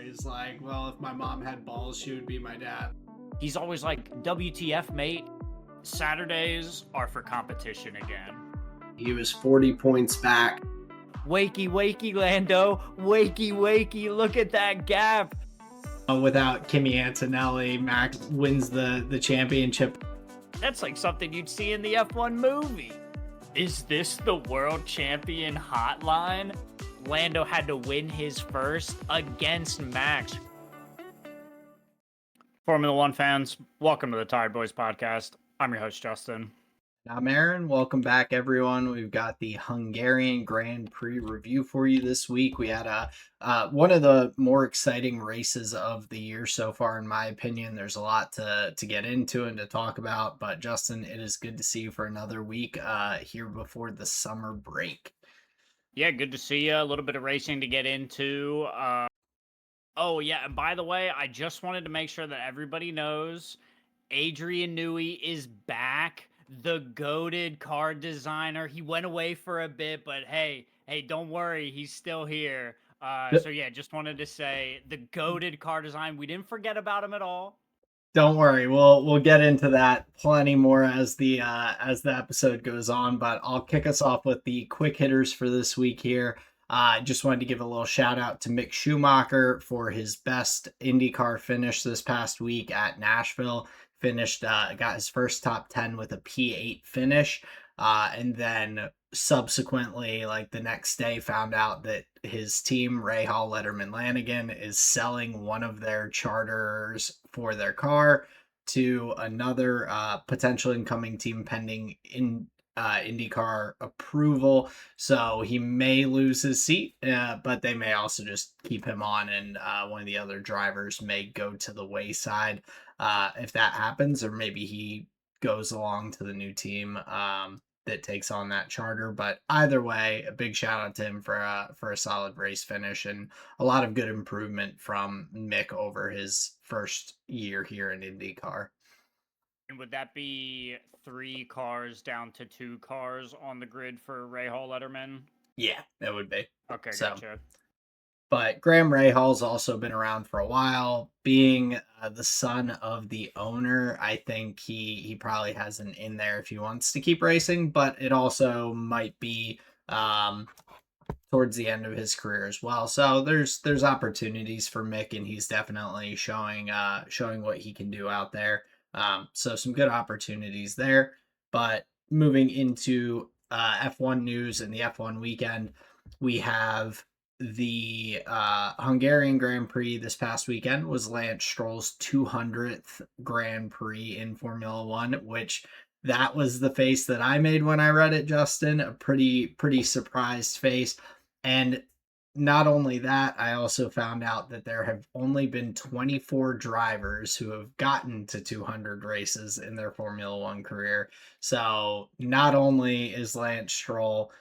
He's like, well, if my mom had balls, she would be my dad. He's always like, WTF, mate? Saturdays are for competition again. He was 40 points back. Wakey, wakey, Lando. Wakey, wakey. Look at that gap. Without Kimi Antonelli, Max wins the championship. That's like something you'd see in the F1 movie. Is this the world champion hotline? Lando had to win his first against Max. Formula One fans, welcome to the Tyred Boys Podcast. I'm your host, Justin. I'm Aaron. Welcome back, everyone. We've got the Hungarian Grand Prix review for you this week. We had one of the more exciting races of the year so far, in my opinion. There's a lot to get into and to talk about, but Justin, it is good to see you for another week here before the summer break. Yeah, good to see you. A little bit of racing to get into. Oh, yeah, and by the way, I just wanted to make sure that everybody knows Adrian Newey is back. The goated car designer. He went away for a bit, but hey, don't worry, he's still here. So yeah, just wanted to say the goated car design. We didn't forget about him at all. Don't worry, we'll get into that plenty more as the episode goes on. But I'll kick us off with the quick hitters for this week here. Just wanted to give a little shout out to Mick Schumacher for his best IndyCar finish this past week at Nashville. Got his first top 10 with a P8 finish, and then subsequently, like the next day, found out that his team, Rahal Letterman Lanigan, is selling one of their charters for their car to another potential incoming team pending IndyCar approval. So he may lose his seat, but they may also just keep him on, and one of the other drivers may go to the wayside if that happens, or maybe he goes along to the new team that takes on that charter. But either way, a big shout out to him for a solid race finish and a lot of good improvement from Mick over his first year here in IndyCar. And would that be 3 cars down to 2 cars on the grid for Rahal Letterman? Yeah, it would be. Okay, gotcha. But Graham Rahal's also been around for a while. Being the son of the owner, I think he probably has an in there if he wants to keep racing, but it also might be towards the end of his career as well. So there's opportunities for Mick, and he's definitely showing what he can do out there. So some good opportunities there. But moving into F1 news and the F1 weekend, we have the Hungarian Grand Prix this past weekend was Lance Stroll's 200th Grand Prix in Formula One, which that was the face that I made when I read it, Justin. A pretty surprised face. And not only that, I also found out that there have only been 24 drivers who have gotten to 200 races in their Formula One career. So not only is Lance Stroll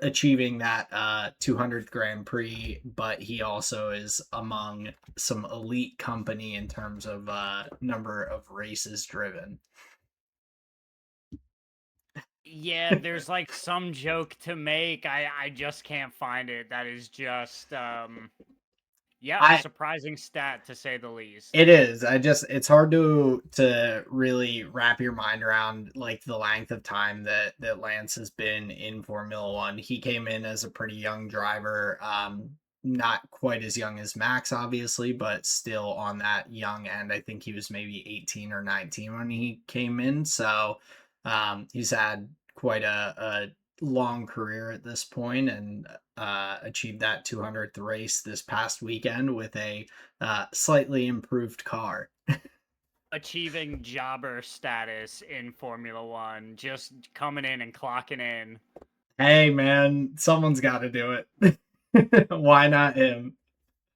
achieving that 200th Grand Prix, but he also is among some elite company in terms of number of races driven. Yeah, there's like some joke to make. I just can't find it. That is just a surprising stat to say the least. It is. It's hard to really wrap your mind around like the length of time that Lance has been in Formula One. He came in as a pretty young driver, not quite as young as Max, obviously, but still on that young end. I think he was maybe 18 or 19 when he came in. So he's had quite a long career at this point, and achieved that 200th race this past weekend with a slightly improved car. Achieving jobber status in Formula One, just coming in and clocking in. Hey man, someone's got to do it. Why not him?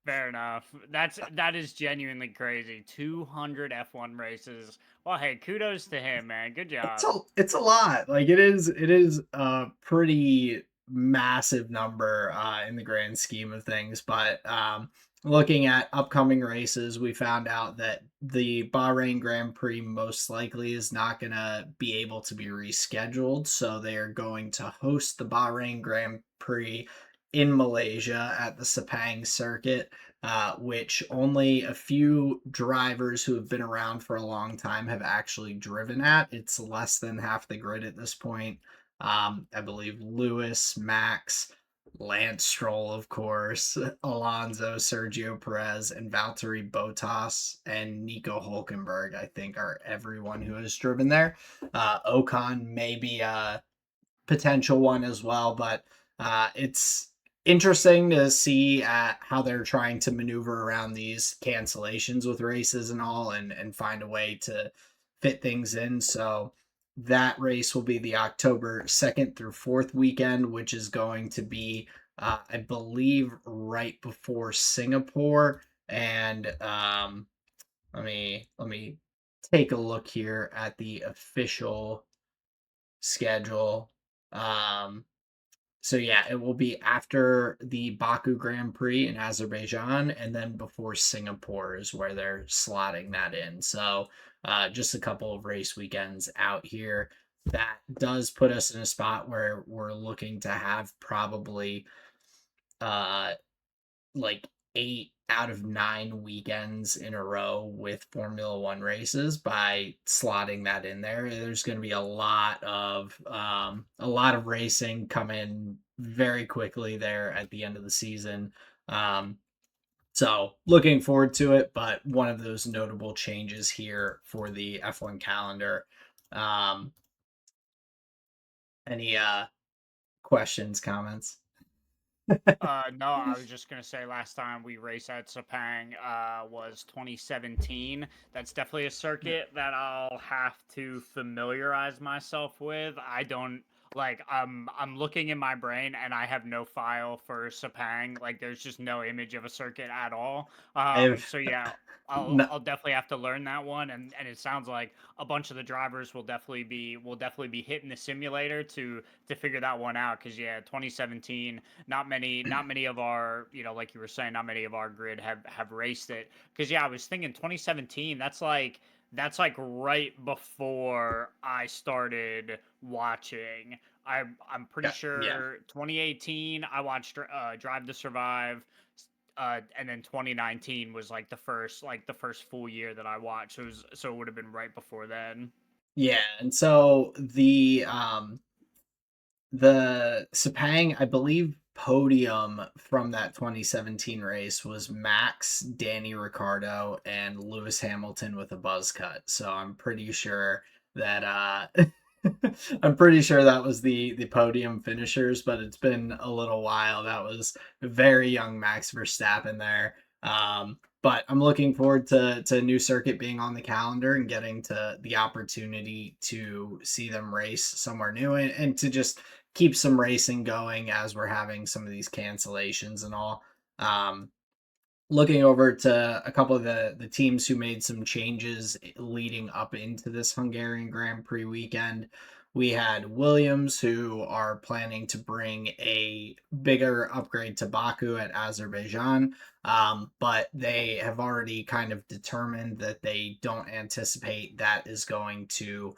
Fair enough. That is genuinely crazy. 200 F1 races. Well, hey, kudos to him, man. Good job. It's a lot. Like it is a pretty massive number in the grand scheme of things. But looking at upcoming races, we found out that the Bahrain Grand Prix most likely is not going to be able to be rescheduled. So they are going to host the Bahrain Grand Prix in Malaysia at the Sepang circuit, which only a few drivers who have been around for a long time have actually driven at. It's less than half the grid at this point. I believe Lewis, Max, Lance Stroll, of course, Alonso, Sergio Perez, and Valtteri Bottas and Nico Hulkenberg, I think, are everyone who has driven there. Ocon may be a potential one as well, but it's interesting to see how they're trying to maneuver around these cancellations with races and all, and find a way to fit things in. So that race will be the October 2nd through 4th weekend, which is going to be, I believe, right before Singapore. And let me take a look here at the official schedule. Um, so yeah, it will be after the Baku Grand Prix in Azerbaijan, and then before Singapore is where they're slotting that in. So just a couple of race weekends out here. That does put us in a spot where we're looking to have probably uh like 8 out of 9 weekends in a row with Formula One races by slotting that in there. There's going to be a lot of racing coming very quickly there at the end of the season. Um, so looking forward to it, but one of those notable changes here for the F1 calendar. Um, any questions, comments? No, I was just gonna say last time we raced at Sepang was 2017. That's definitely a circuit that I'll have to familiarize myself with. I don't like I'm looking in my brain and I have no file for Sepang. Like there's just no image of a circuit at all. I've So yeah, I'll no, I'll definitely have to learn that one, and it sounds like a bunch of the drivers will definitely be hitting the simulator to figure that one out because yeah, 2017 not many of our like you were saying not many of our grid have raced it because yeah I was thinking 2017 that's like right before I started watching. I'm pretty yeah, yeah. sure 2018 I watched Drive to Survive, and then 2019 was like the first full year that I watched. So it would have been right before then. Yeah, and so the Sepang, I believe, podium from that 2017 race was Max, Danny Ricciardo, and Lewis Hamilton with a buzz cut. So I'm pretty sure that I'm pretty sure that was the podium finishers, but it's been a little while. That was very young Max Verstappen there. But I'm looking forward to a new circuit being on the calendar and getting to the opportunity to see them race somewhere new, and to just keep some racing going as we're having some of these cancellations and all. Um, Looking over to a couple of the teams who made some changes leading up into this Hungarian Grand Prix weekend. We had Williams, who are planning to bring a bigger upgrade to Baku at Azerbaijan, but they have already kind of determined that they don't anticipate that is going to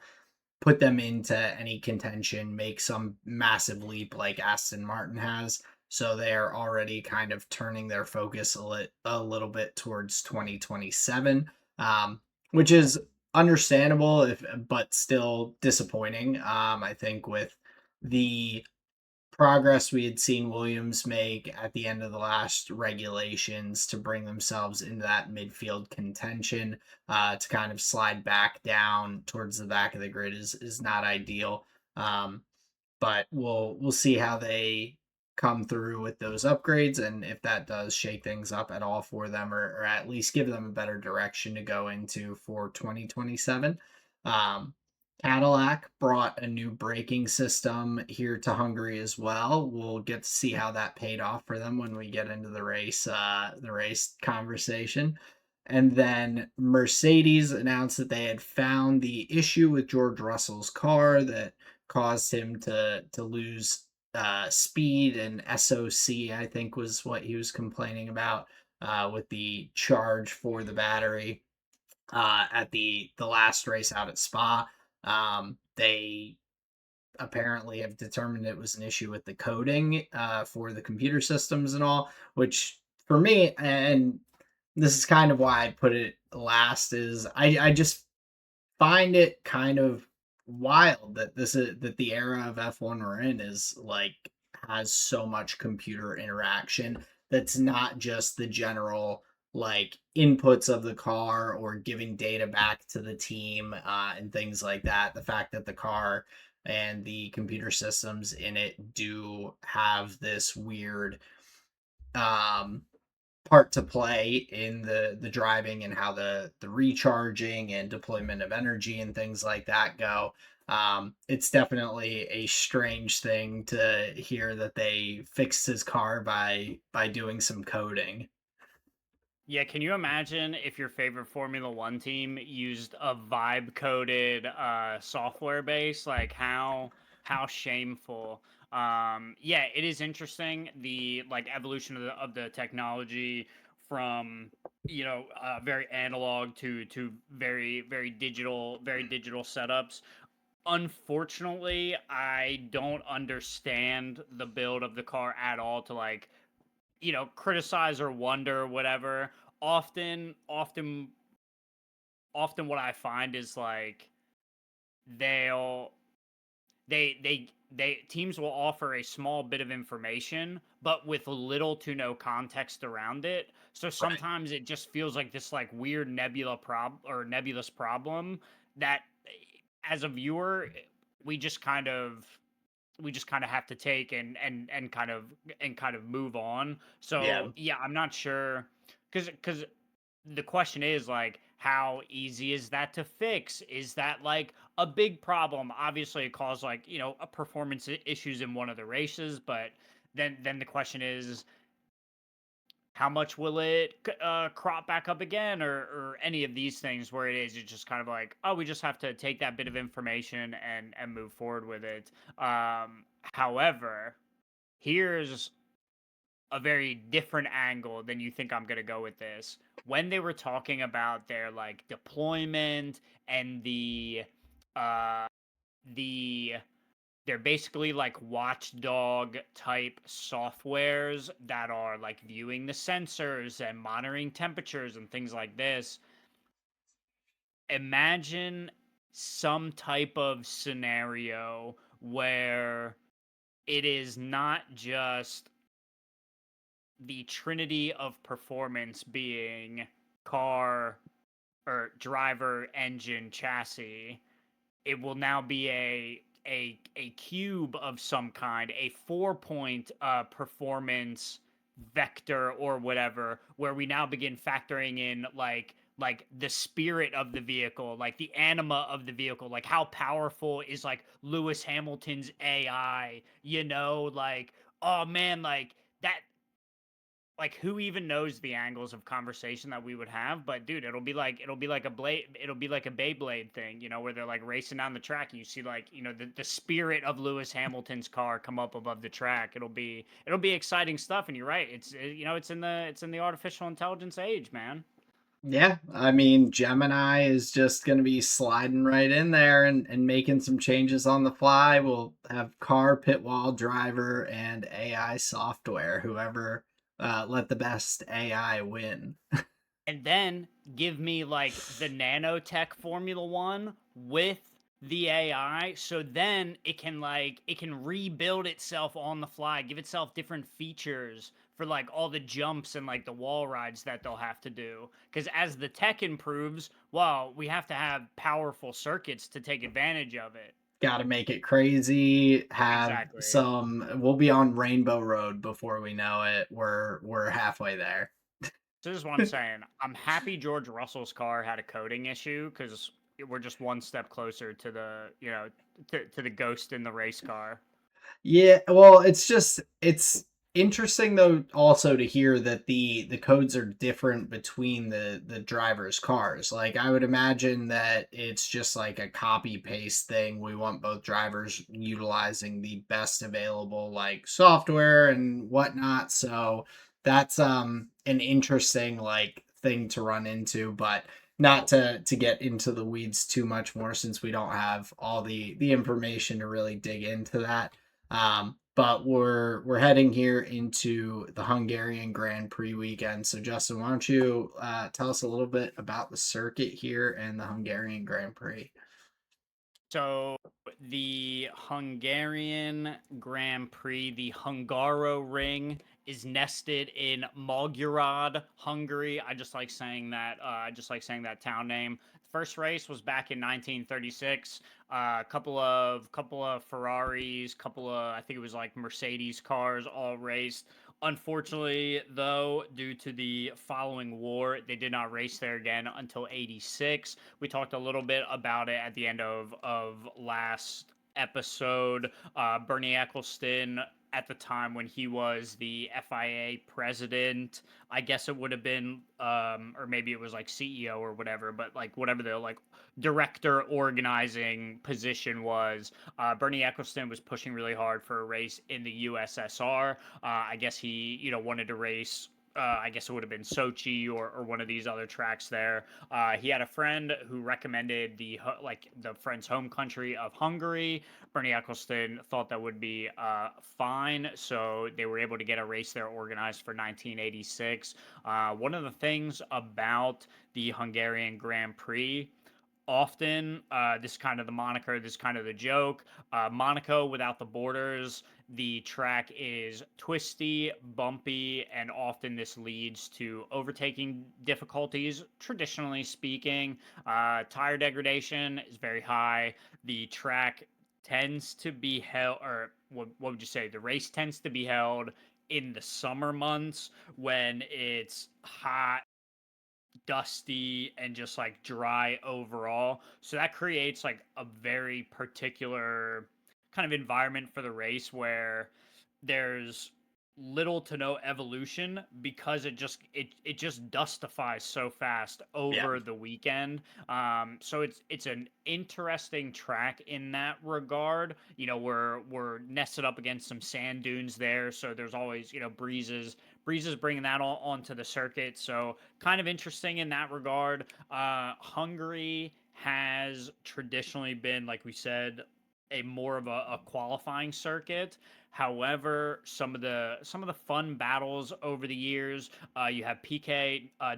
put them into any contention, make some massive leap like Aston Martin has. So they're already kind of turning their focus a little bit towards 2027, which is understandable, if but still disappointing. I think with the progress we had seen Williams make at the end of the last regulations to bring themselves into that midfield contention, to kind of slide back down towards the back of the grid is not ideal. Um, but we'll see how they come through with those upgrades, and if that does shake things up at all for them, or at least give them a better direction to go into for 2027. um, Cadillac brought a new braking system here to Hungary as well. We'll get to see how that paid off for them when we get into the race conversation. And then Mercedes announced that they had found the issue with George Russell's car that caused him to lose speed, and SOC, I think, was what he was complaining about, with the charge for the battery at the last race out at Spa. They apparently have determined it was an issue with the coding for the computer systems and all, which for me, and this is kind of why I put it last, is I just find it kind of wild that the era of F1 we're in is like has so much computer interaction that's not just the general like inputs of the car or giving data back to the team and things like that. The fact that the car and the computer systems in it do have this weird um part to play in the driving and how the recharging and deployment of energy and things like that go. It's definitely a strange thing to hear that they fixed his car by doing some coding. Yeah, can you imagine if your favorite Formula One team used a vibe coded software base? Like how shameful. Yeah, it is interesting the like evolution of the technology from very analog to very digital setups. Unfortunately, I don't understand the build of the car at all to like criticize or wonder whatever. Often often often what I find is like they'll they teams will offer a small bit of information but with little to no context around it, so Right. sometimes it just feels like this like weird nebulous problem that as a viewer we just kind of have to take and kind of move on. Yeah. So yeah, I'm not sure because the question is like how easy is that to fix? Is that like a big problem? Obviously, it caused like a issues in one of the races, but then the question is how much will it crop back up again, or any of these things where it's just kind of like, oh, we just have to take that bit of information and move forward with it. However, here's a very different angle than you think I'm going to go with this. When they were talking about their like deployment and uh the they're basically like watchdog type softwares that are like viewing the sensors and monitoring temperatures and things like this. Imagine some type of scenario where it is not just the trinity of performance being car or driver, engine, chassis. It will now be a cube of some kind, a 4 point performance vector or whatever, where we now begin factoring in like the spirit of the vehicle, like the anima of the vehicle, like how powerful is like Lewis Hamilton's AI, like oh man, like that, like who even knows the angles of conversation that we would have. But dude, it'll be like a Beyblade thing, where they're like racing down the track and you see like the spirit of Lewis Hamilton's car come up above the track. It'll be exciting stuff. And you're right, it's in the artificial intelligence age, man. Yeah, I mean, Gemini is just going to be sliding right in there and making some changes on the fly. We'll have car, pit wall, driver, and AI software. Whoever let the best AI win. And then give me like the nanotech Formula One with the AI, so then it can rebuild itself on the fly, give itself different features for like all the jumps and like the wall rides that they'll have to do. Because as the tech improves, well, we have to have powerful circuits to take advantage of it. Got to make it crazy. Have Exactly. some. We'll be on Rainbow Road before we know it. We're halfway there. So this is what I'm saying. I'm happy George Russell's car had a coding issue because we're just one step closer to to the ghost in the race car. Yeah, well, it's interesting though also to hear that the codes are different between the drivers' cars. Like I would imagine that it's just like a copy paste thing. We want both drivers utilizing the best available like software and whatnot. So that's an interesting like thing to run into, but not to get into the weeds too much more since we don't have all the information to really dig into that. But we're heading here into the Hungarian Grand Prix weekend. So Justin, why don't you tell us a little bit about the circuit here and the Hungarian Grand Prix? So the Hungarian Grand Prix, the Hungaro Ring, is nested in Magyarország, Hungary. I just like saying that. I just like saying that town name. First race was back in 1936. A couple of Ferraris, couple of I think it was like Mercedes cars all raced. Unfortunately, though, due to the following war, they did not race there again until '86. We talked a little bit about it at the end of last episode. Bernie Eccleston, at the time when he was the FIA president, I guess it would have been, or maybe it was like CEO or whatever, but like whatever the like director organizing position was, Bernie Eccleston was pushing really hard for a race in the USSR. I guess he, wanted to race. I guess it would have been Sochi or one of these other tracks there. He had a friend who recommended the friend's home country of Hungary. Bernie Eccleston thought that would be fine, so they were able to get a race there organized for 1986. One of the things about the Hungarian Grand Prix, often this is kind of the moniker, this is kind of the joke. Monaco without the borders, the track is twisty, bumpy, and often this leads to overtaking difficulties. Traditionally speaking, tire degradation is very high. The track tends to be held, or what would you say? The race tends to be held in the summer months when it's hot, dusty, and just like dry overall. So that creates like a very particular kind of environment for the race where there's little to no evolution because it just dustifies so fast Yeah. over the weekend. So it's an interesting track in that regard. We're nested up against some sand dunes there, so there's always, breezes bringing that all onto the circuit. So kind of interesting in that regard. Hungary has traditionally been, like we said, a more of a qualifying circuit. However, some of the fun battles over the years, you have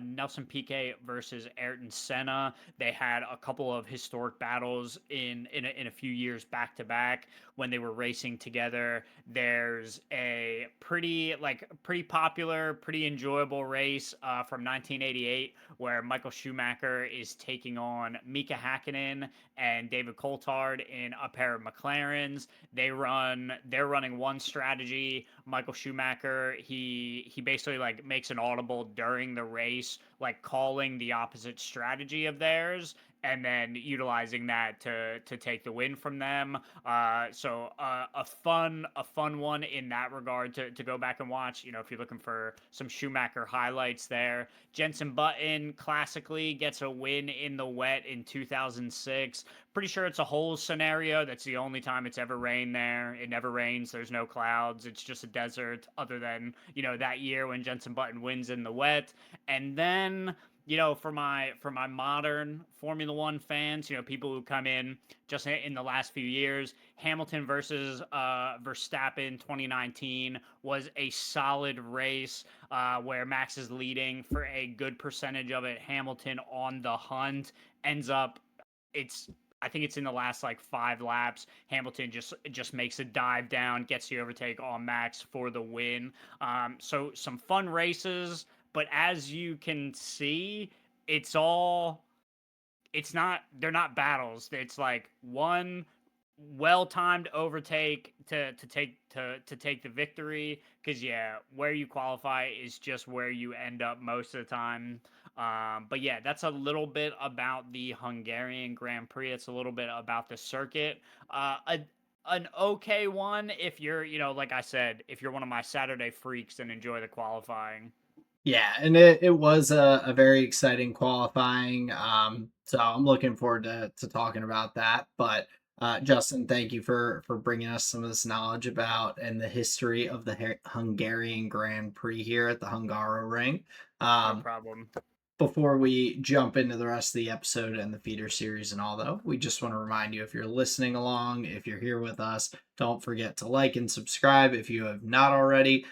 Nelson Piquet versus Ayrton Senna. They had a couple of historic battles in a few years back to back when they were racing together. There's a pretty popular, pretty enjoyable race from 1988 where Michael Schumacher is taking on Mika Hakkinen and David Coulthard in a pair of McLarens. They're running one strategy. Michael Schumacher, he basically like makes an audible during the race, like calling the opposite strategy of theirs and then utilizing that to take the win from them. A fun one in that regard to go back and watch. If you're looking for some Schumacher highlights there, Jenson Button classically gets a win in the wet in 2006. Pretty sure it's a whole scenario. That's the only time it's ever rained there. It never rains. There's no clouds. It's just a desert, other than that year when Jenson Button wins in the wet. And then for my modern Formula One fans, people who come in just in the last few years, Hamilton versus Verstappen 2019 was a solid race where Max is leading for a good percentage of it. Hamilton on the hunt ends up, it's I think it's in the last like 5 laps. Hamilton just makes a dive down, gets the overtake on Max for the win. So some fun races, but as you can see, it's all it's not they're not battles. It's like one well-timed overtake to take the victory, because yeah, where you qualify is just where you end up most of the time. But yeah, that's a little bit about the Hungarian Grand Prix. It's a little bit about the circuit. An okay one if you're, like I said, if you're one of my Saturday freaks and enjoy the qualifying. Yeah, and it was a very exciting qualifying. So I'm looking forward to talking about that. But Justin, thank you for bringing us some of this knowledge about and the history of the Hungarian Grand Prix here at the Hungaro Ring. No Um, problem. before we jump into the rest of the episode and the feeder series and all, though, we just want to remind you, if you're listening along, if you're here with us, don't forget to like and subscribe if you have not already.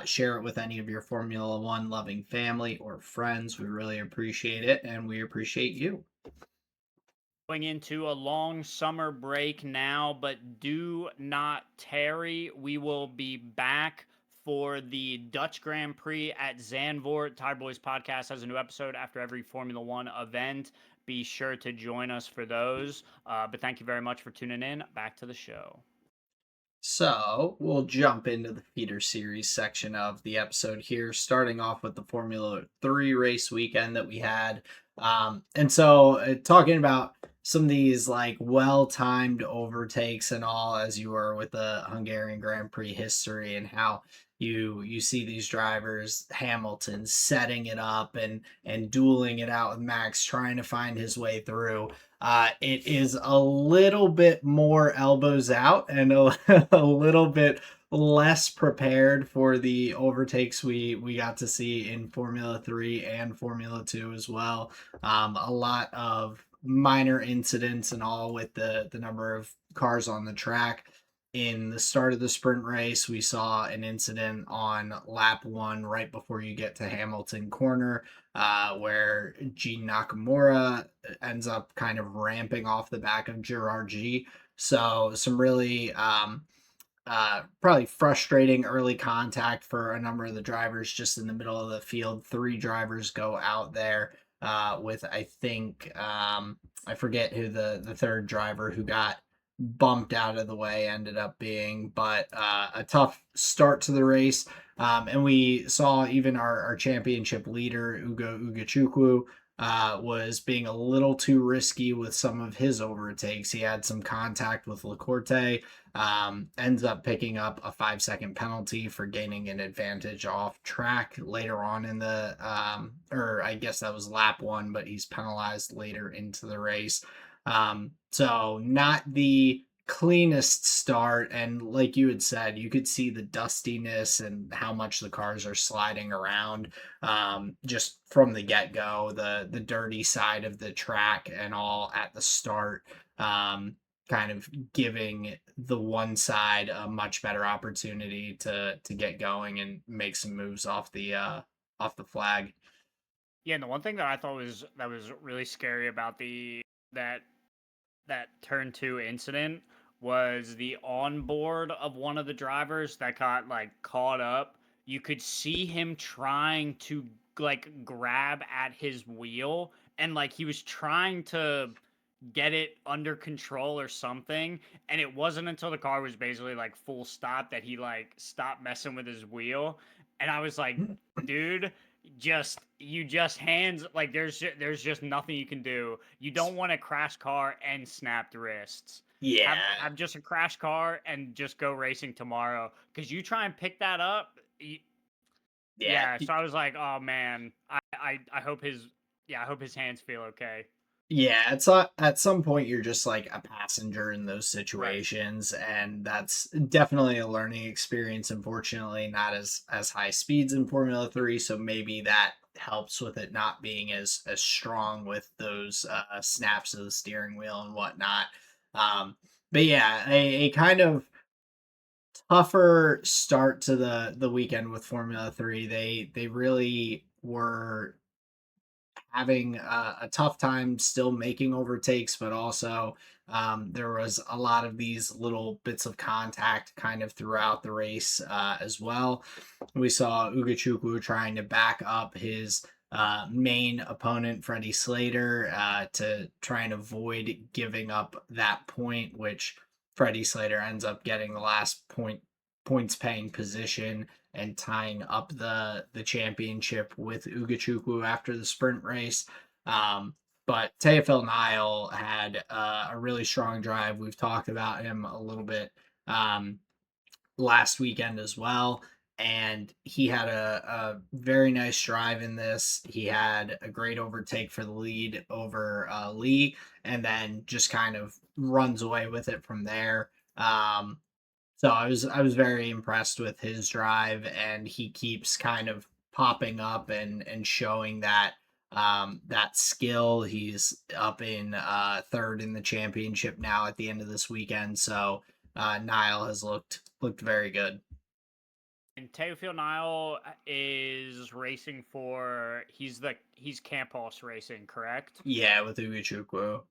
Share it with any of your Formula One loving family or friends. We really appreciate it, and we appreciate you. Going into a long summer break now, but do not tarry. We will be back for the Dutch Grand Prix at Zandvoort. Tyred Boys Podcast has a new episode after every Formula One event. Be sure to join us for those. But thank you very much for tuning in. Back to the show. So we'll jump into the feeder series section of the episode here, starting off with the Formula 3 race weekend that we had. And so talking about some of these like well-timed overtakes and all, as you were with the Hungarian Grand Prix history, and how you see these drivers, Hamilton setting it up and dueling it out with Max, trying to find his way through. It is a little bit more elbows out and a little bit less prepared for the overtakes we got to see in Formula 3 and Formula 2 as well. A lot of minor incidents and all with the number of cars on the track. In the start of the sprint race, we saw an incident on lap one right before you get to Hamilton Corner, where Gene Nakamura ends up kind of ramping off the back of Gerard G. So some really probably frustrating early contact for a number of the drivers just in the middle of the field. Three drivers go out there with, I think, I forget who the third driver who got bumped out of the way ended up being, but a tough start to the race. And we saw even our championship leader, Ugo Ugachukwu, was being a little too risky with some of his overtakes. He had some contact with Lacorte, ends up picking up a 5-second penalty for gaining an advantage off track later on in the, or I guess that was lap one, but he's penalized later into the race. So not the cleanest start, and like you had said, you could see the dustiness and how much the cars are sliding around just from the get-go, the dirty side of the track and all at the start, kind of giving the one side a much better opportunity to get going and make some moves off the flag. Yeah, and the one thing that I thought was really scary about that that turn two incident was the onboard of one of the drivers that got like caught up. You could see him trying to like grab at his wheel, and like he was trying to get it under control or something, and it wasn't until the car was basically like full stop that he like stopped messing with his wheel. And I was like, dude, just hands, like there's just nothing you can do. You don't want to crash car and snapped wrists. Yeah. Have just a crash car and just go racing tomorrow, because you try and pick that up. Yeah. Yeah, so I was like, oh man, I hope I hope his hands feel okay. Yeah, it's at some point you're just like a passenger in those Right. situations, and that's definitely a learning experience. Unfortunately, not as high speeds in Formula 3, so maybe that helps with it not being as strong with those snaps of the steering wheel and whatnot. Um, but yeah, a kind of tougher start to the weekend with Formula 3. They really were having a tough time still making overtakes, but also there was a lot of these little bits of contact kind of throughout the race as well. We saw Ugachukwu trying to back up his main opponent, Freddie Slater, to try and avoid giving up that point, which Freddie Slater ends up getting the last points paying position and tying up the championship with Ugachukwu after the sprint race. But Teofil Nile had a really strong drive. We've talked about him a little bit last weekend as well. And he had a very nice drive in this. He had a great overtake for the lead over Lee, and then just kind of runs away with it from there. So I was very impressed with his drive, and he keeps kind of popping up and showing that that skill. He's up in third in the championship now at the end of this weekend. So Niall has looked very good. And Teofil Nile is racing for he's Campos Racing, correct? Yeah, with Ugochukwu.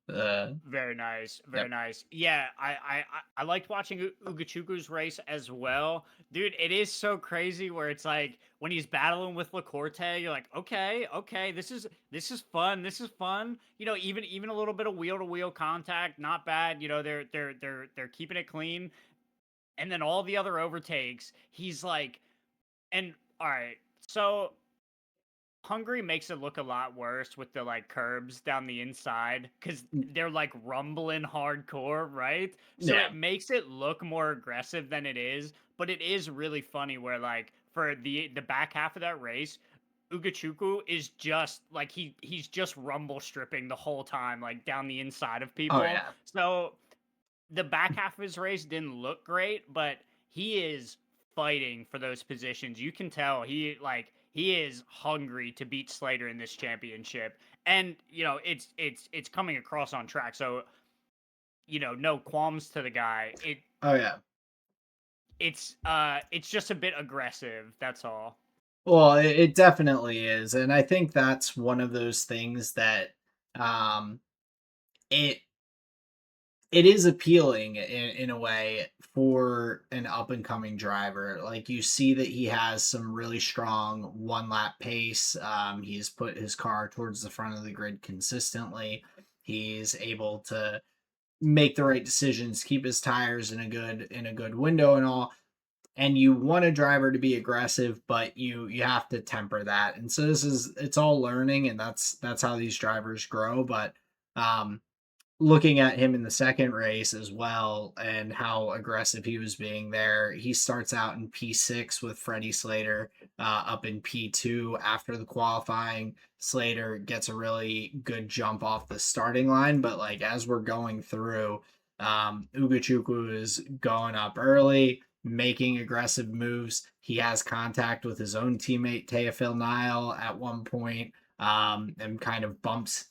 Very nice, very Yep. nice. Yeah, I liked watching Ugachuku's race as well, dude. It is so crazy where it's like when he's battling with Lacorte, you're like, okay, okay, this is fun, this is fun. You know, even a little bit of wheel to wheel contact, not bad. You know, they're keeping it clean, and then all the other overtakes, he's like, and all right, so Hungary makes it look a lot worse with the like curbs down the inside because they're like rumbling hardcore, right? So Yeah. it makes it look more aggressive than it is, but it is really funny where like for the back half of that race, Ugachuku is just like he's just rumble stripping the whole time, like down the inside of Oh people. yeah. So the back half of his race didn't look great, but he is fighting for those positions. You can tell he is hungry to beat Slater in this championship. And you know, it's coming across on track. So, you know, no qualms to the guy. Oh yeah. It's just a bit aggressive, that's all. Well, it definitely is, and I think that's one of those things that um, it it is appealing in a way for an up and coming driver. Like you see that he has some really strong one lap pace. He's put his car towards the front of the grid consistently. He's able to make the right decisions, keep his tires in a good window and all. And you want a driver to be aggressive, but you have to temper that. And so it's all learning, and that's how these drivers grow. But um, looking at him in the second race as well and how aggressive he was being there, he starts out in P6 with Freddie Slater up in P2 after the qualifying. Slater gets a really good jump off the starting line, but like as we're going through, Ugochukwu is going up early, making aggressive moves. He has contact with his own teammate Teofil Nile at one point, and kind of bumps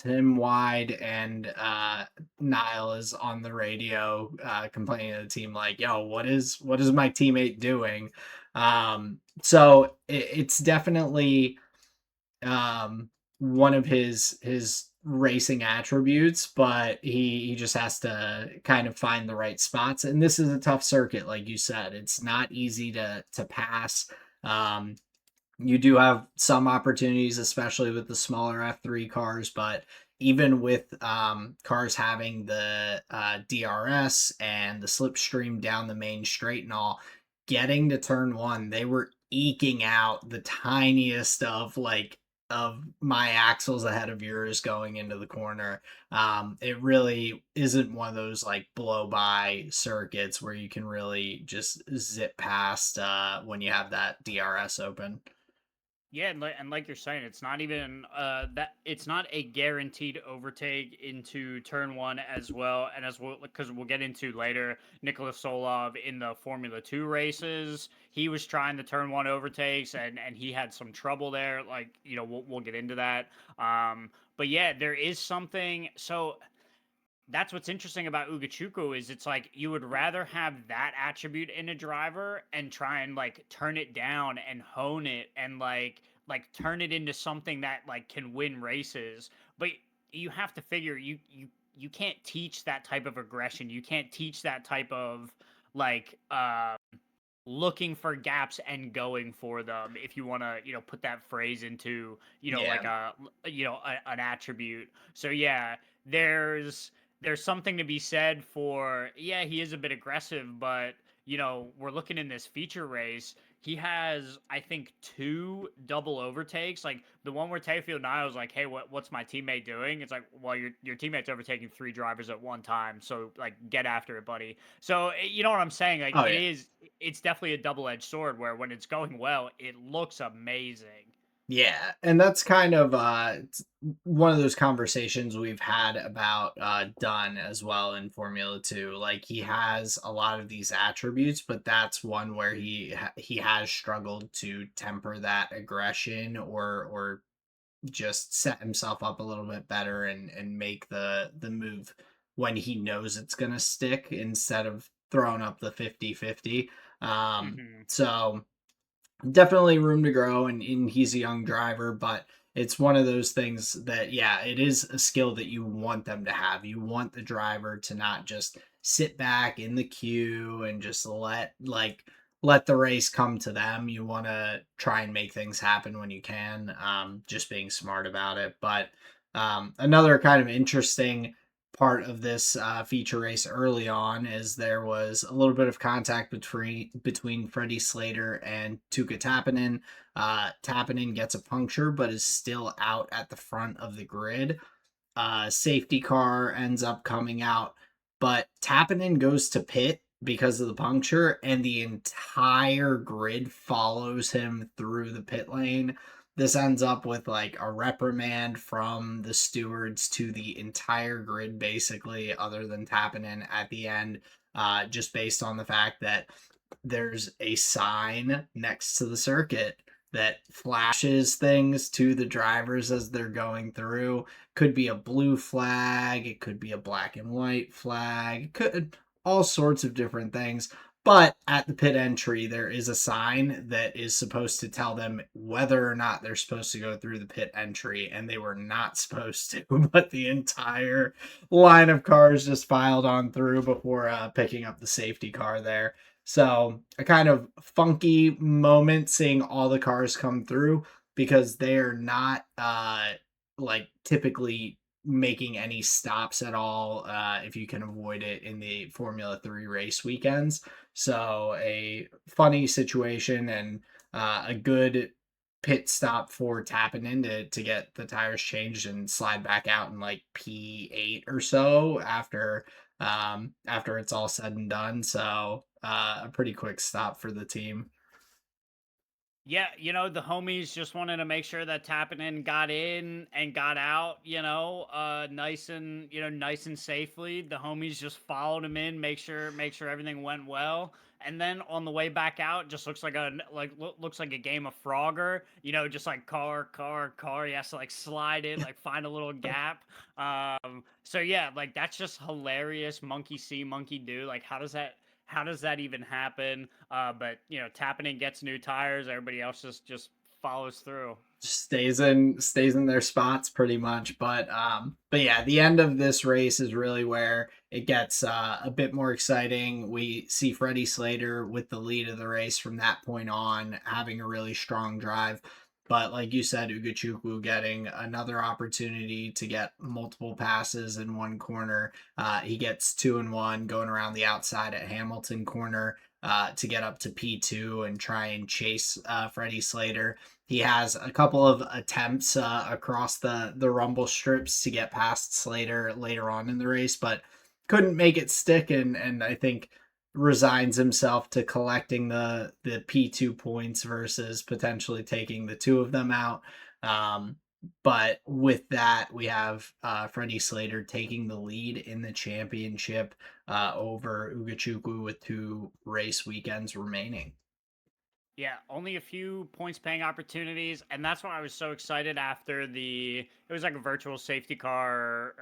him wide, and Niall is on the radio complaining to the team like, "Yo, what is my teammate doing?" So it's definitely one of his racing attributes, but he just has to kind of find the right spots. And this is a tough circuit, like you said. It's not easy to pass. Um, you do have some opportunities, especially with the smaller F3 cars, but even with cars having the DRS and the slipstream down the main straight and all, getting to turn one, they were eking out the tiniest of my axles ahead of yours going into the corner. It really isn't one of those like blow by circuits where you can really just zip past when you have that DRS open. Yeah, and like you're saying, it's not even that it's not a guaranteed overtake into turn one as well, and as well because we'll get into later, Nicholas Solov in the Formula Two races, he was trying the turn one overtakes and he had some trouble there. Like you know, we'll get into that. But yeah, there is something. So that's what's interesting about Ugachuku is it's like you would rather have that attribute in a driver and try and like turn it down and hone it and like turn it into something that like can win races. But you have to figure you can't teach that type of aggression. You can't teach that type of like looking for gaps and going for them if you want to you know put that phrase into you know Yeah. like a you know an attribute. So yeah, there's something to be said for yeah, he is a bit aggressive, but you know we're looking in this feature race, he has I think two double overtakes, like the one where Tayfield Niles like, hey, what's my teammate doing? It's like, well, your teammate's overtaking three drivers at one time, so like get after it, buddy. So you know what I'm saying, like Oh yeah. it's definitely a double-edged sword where when it's going well it looks amazing. Yeah, and that's kind of one of those conversations we've had about Dunn as well in Formula 2. Like he has a lot of these attributes, but that's one where he has struggled to temper that aggression or just set himself up a little bit better and make the move when he knows it's going to stick instead of throwing up the 50-50. Hmm. So definitely room to grow, and he's a young driver, but it's one of those things that, yeah, it is a skill that you want them to have. You want the driver to not just sit back in the queue and just let the race come to them. You want to try and make things happen when you can, just being smart about it. But another kind of interesting part of this feature race early on is there was a little bit of contact between Freddie Slater and Tuka Tappinen. Tappinen gets a puncture, but is still out at the front of the grid. Safety car ends up coming out, but Tappinen goes to pit because of the puncture, and the entire grid follows him through the pit lane. This ends up with like a reprimand from the stewards to the entire grid, basically, other than Tappinen at the end, just based on the fact that there's a sign next to the circuit that flashes things to the drivers as they're going through. Could be a blue flag, it could be a black and white flag, it could all sorts of different things. But at the pit entry, there is a sign that is supposed to tell them whether or not they're supposed to go through the pit entry, and they were not supposed to. But the entire line of cars just filed on through before picking up the safety car there. So a kind of funky moment seeing all the cars come through because they're not like typically making any stops at all if you can avoid it in the Formula 3 race weekends. So a funny situation and a good pit stop for tapping in to get the tires changed and slide back out in like P8 or so after it's all said and done. So a pretty quick stop for the team. Yeah, the homies just wanted to make sure that Tappinen got in and got out, nice and safely. The homies just followed him in, make sure everything went well. And then on the way back out, just looks like a game of Frogger, just like car. He has to like slide in, like find a little gap. So yeah, like that's just hilarious. Monkey see, monkey do. Like how does that even happen? But tapping in gets new tires. Everybody else just follows through. Stays in their spots pretty much. But yeah, the end of this race is really where it gets a bit more exciting. We see Freddie Slater with the lead of the race from that point on, having a really strong drive. But like you said, Ugachukwu getting another opportunity to get multiple passes in one corner. He gets 2 and 1 going around the outside at Hamilton corner to get up to P2 and try and chase Freddie Slater. He has a couple of attempts across the rumble strips to get past Slater later on in the race, but couldn't make it stick, and I think resigns himself to collecting the P2 points versus potentially taking the two of them out. Um, but with that, we have Freddie Slater taking the lead in the championship over Ugachukwu with 2 race weekends remaining. Yeah, only a few points paying opportunities, and that's why I was so excited after it was like a virtual safety car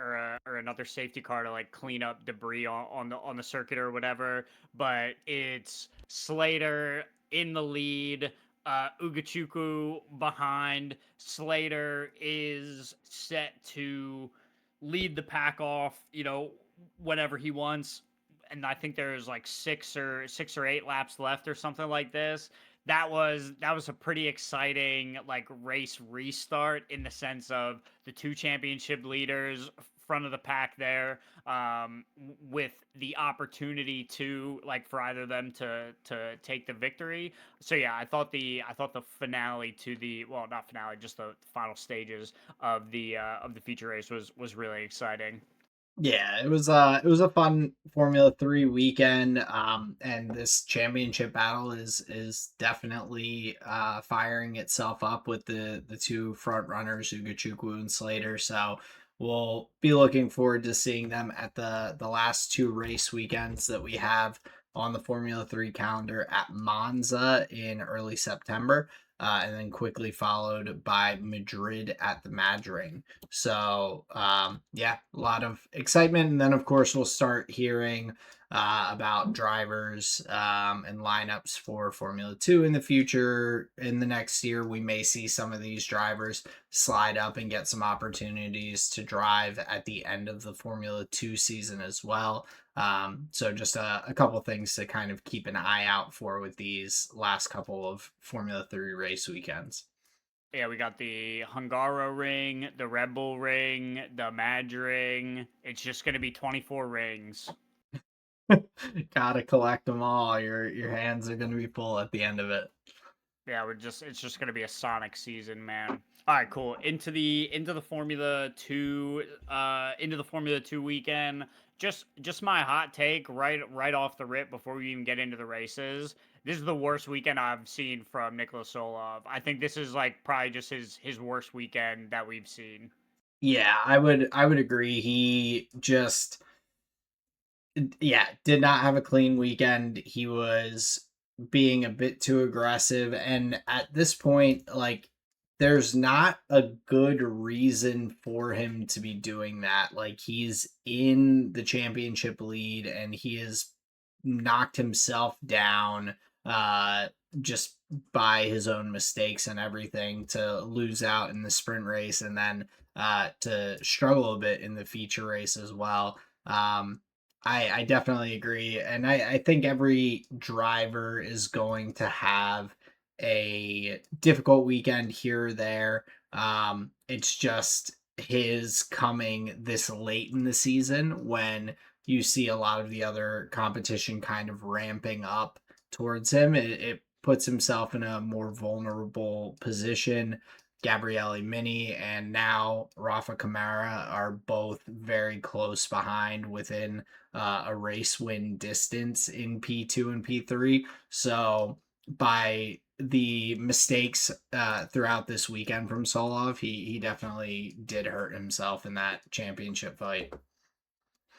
or another safety car to like clean up debris on the circuit or whatever. But it's Slater in the lead, Ugachukwu behind. Slater is set to lead the pack off, whenever he wants. And I think there's like 6 or 8 laps left or something like this. That was a pretty exciting like race restart in the sense of the two championship leaders front of the pack there, with the opportunity to like for either of them to take the victory. So yeah, I thought the finale to the, well, not finale, just the final stages of the feature race was really exciting. Yeah, it was a fun Formula 3 weekend, and this championship battle is definitely firing itself up with the two front runners, Ugachukwu and Slater. So we'll be looking forward to seeing them at the last 2 race weekends that we have on the Formula 3 calendar at Monza in early September. and then quickly followed by Madrid at the Madrid. So, yeah, a lot of excitement. And then, of course, we'll start hearing about drivers and lineups for Formula 2 in the future. In the next year, we may see some of these drivers slide up and get some opportunities to drive at the end of the Formula 2 season as well. So just a couple things to kind of keep an eye out for with these last couple of Formula 3 race weekends. Yeah, we got the Hungaro ring, the Red Bull ring, the Madge ring. It's just going to be 24 rings. Gotta collect them all. Your hands are gonna be full at the end of it. Yeah, it's just gonna be a Sonic season, man. All right, cool. Into the Formula 2 weekend. Just my hot take right off the rip before we even get into the races. This is the worst weekend I've seen from Nicholas Solov. I think this is like probably just his worst weekend that we've seen. Yeah, I would agree. He just yeah, did not have a clean weekend. He was being a bit too aggressive. And at this point, like, there's not a good reason for him to be doing that. Like, he's in the championship lead and he has knocked himself down uh just by his own mistakes and everything to lose out in the sprint race and then to struggle a bit in the feature race as well. I definitely agree. And I think every driver is going to have a difficult weekend here or there. It's just his coming this late in the season when you see a lot of the other competition kind of ramping up towards him. It puts himself in a more vulnerable position. Gabriele Mini and now Rafa Kamara are both very close behind within a race win distance in P2 and P3. So by the mistakes throughout this weekend from Solov, he definitely did hurt himself in that championship fight.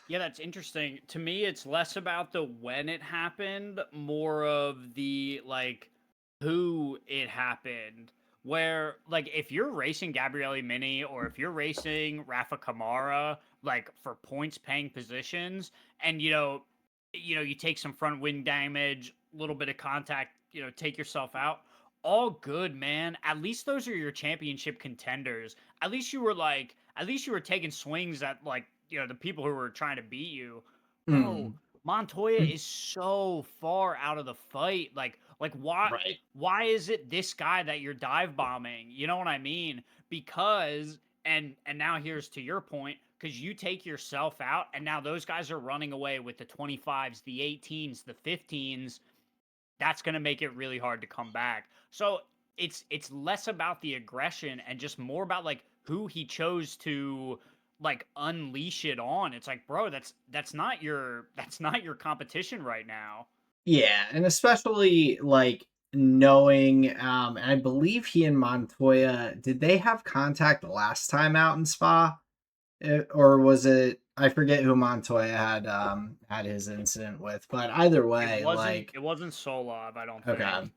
Yeah, that's interesting. To me, it's less about the when it happened, more of the like who it happened. Where like if you're racing Gabriele Mini or if you're racing Rafa Kamara, like for points paying positions, and you take some front wing damage, a little bit of contact, take yourself out. All good, man. At least those are your championship contenders. At least you were taking swings at like the people who were trying to beat you. Bro, Mm, Montoya is so far out of the fight. Like right. why is it this guy that you're dive bombing? You know what I mean? Because and now here's to your point, because you take yourself out and now those guys are running away with the 25s, the 18s, the 15s. That's going to make it really hard to come back. So it's less about the aggression and just more about like who he chose to like unleash it on. It's like, bro, that's not your competition right now. Yeah, and especially like knowing and I believe he and Montoya did they have contact last time out in Spa? Or was it I forget who Montoya had his incident with, but either It way, wasn't like it wasn't Solov, I don't okay. think.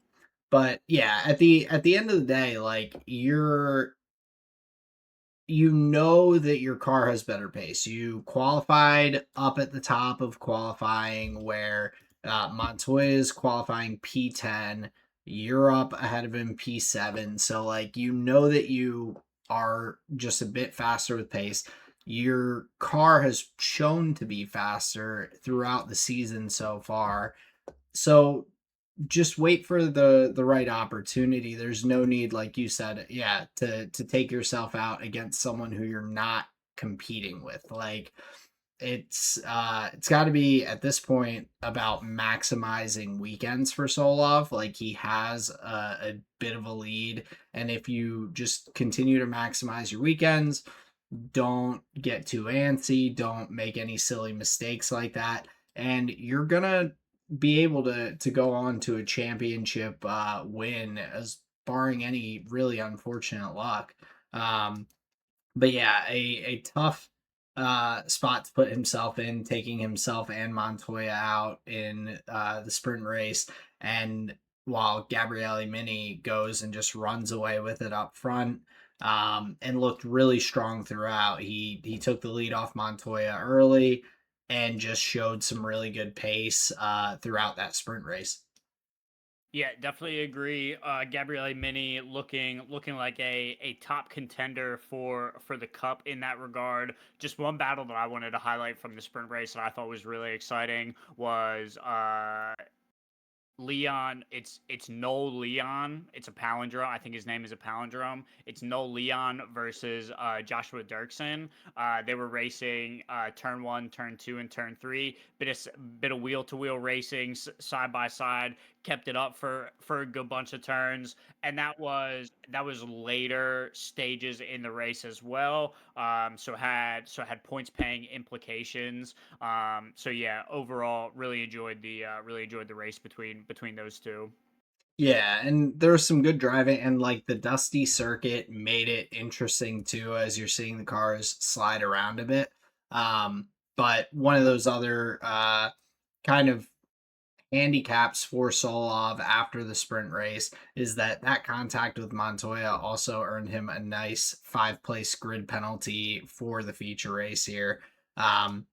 But yeah, at the end of the day, like you know that your car has better pace. You qualified up at the top of qualifying where Montoya is qualifying P10. You're up ahead of him P7. So, like, you know that you are just a bit faster with pace. Your car has shown to be faster throughout the season so far. So, just wait for the right opportunity. There's no need, like you said, yeah, to take yourself out against someone who you're not competing with. Like it's got to be at this point about maximizing weekends for Solov. Like he has a bit of a lead, and if you just continue to maximize your weekends, don't get too antsy, don't make any silly mistakes like that, and you're gonna be able to go on to a championship win as barring any really unfortunate luck. Um, but yeah, a tough spot to put himself in, taking himself and Montoya out in the sprint race. And while Gabriele Mini goes and just runs away with it up front, and looked really strong throughout. He took the lead off Montoya early and just showed some really good pace throughout that sprint race. Yeah, definitely agree. Gabriele Mini looking like a top contender for the cup in that regard. Just one battle that I wanted to highlight from the sprint race that I thought was really exciting was Leon. It's Noel Leon. It's a palindrome. I think his name is a palindrome. It's Noel Leon versus Joshua Dirksen. They were racing turn one, turn two, and turn three. Bit of wheel to wheel racing side by side. Kept it up for a good bunch of turns, and that was later stages in the race as well. So had points paying implications. So yeah, overall, really enjoyed the race between those two. Yeah, and there was some good driving, and like the dusty circuit made it interesting too, as you're seeing the cars slide around a bit. But one of those other kind of handicaps for Solov after the sprint race is that that contact with Montoya also earned him a nice 5 place grid penalty for the feature race here. Um,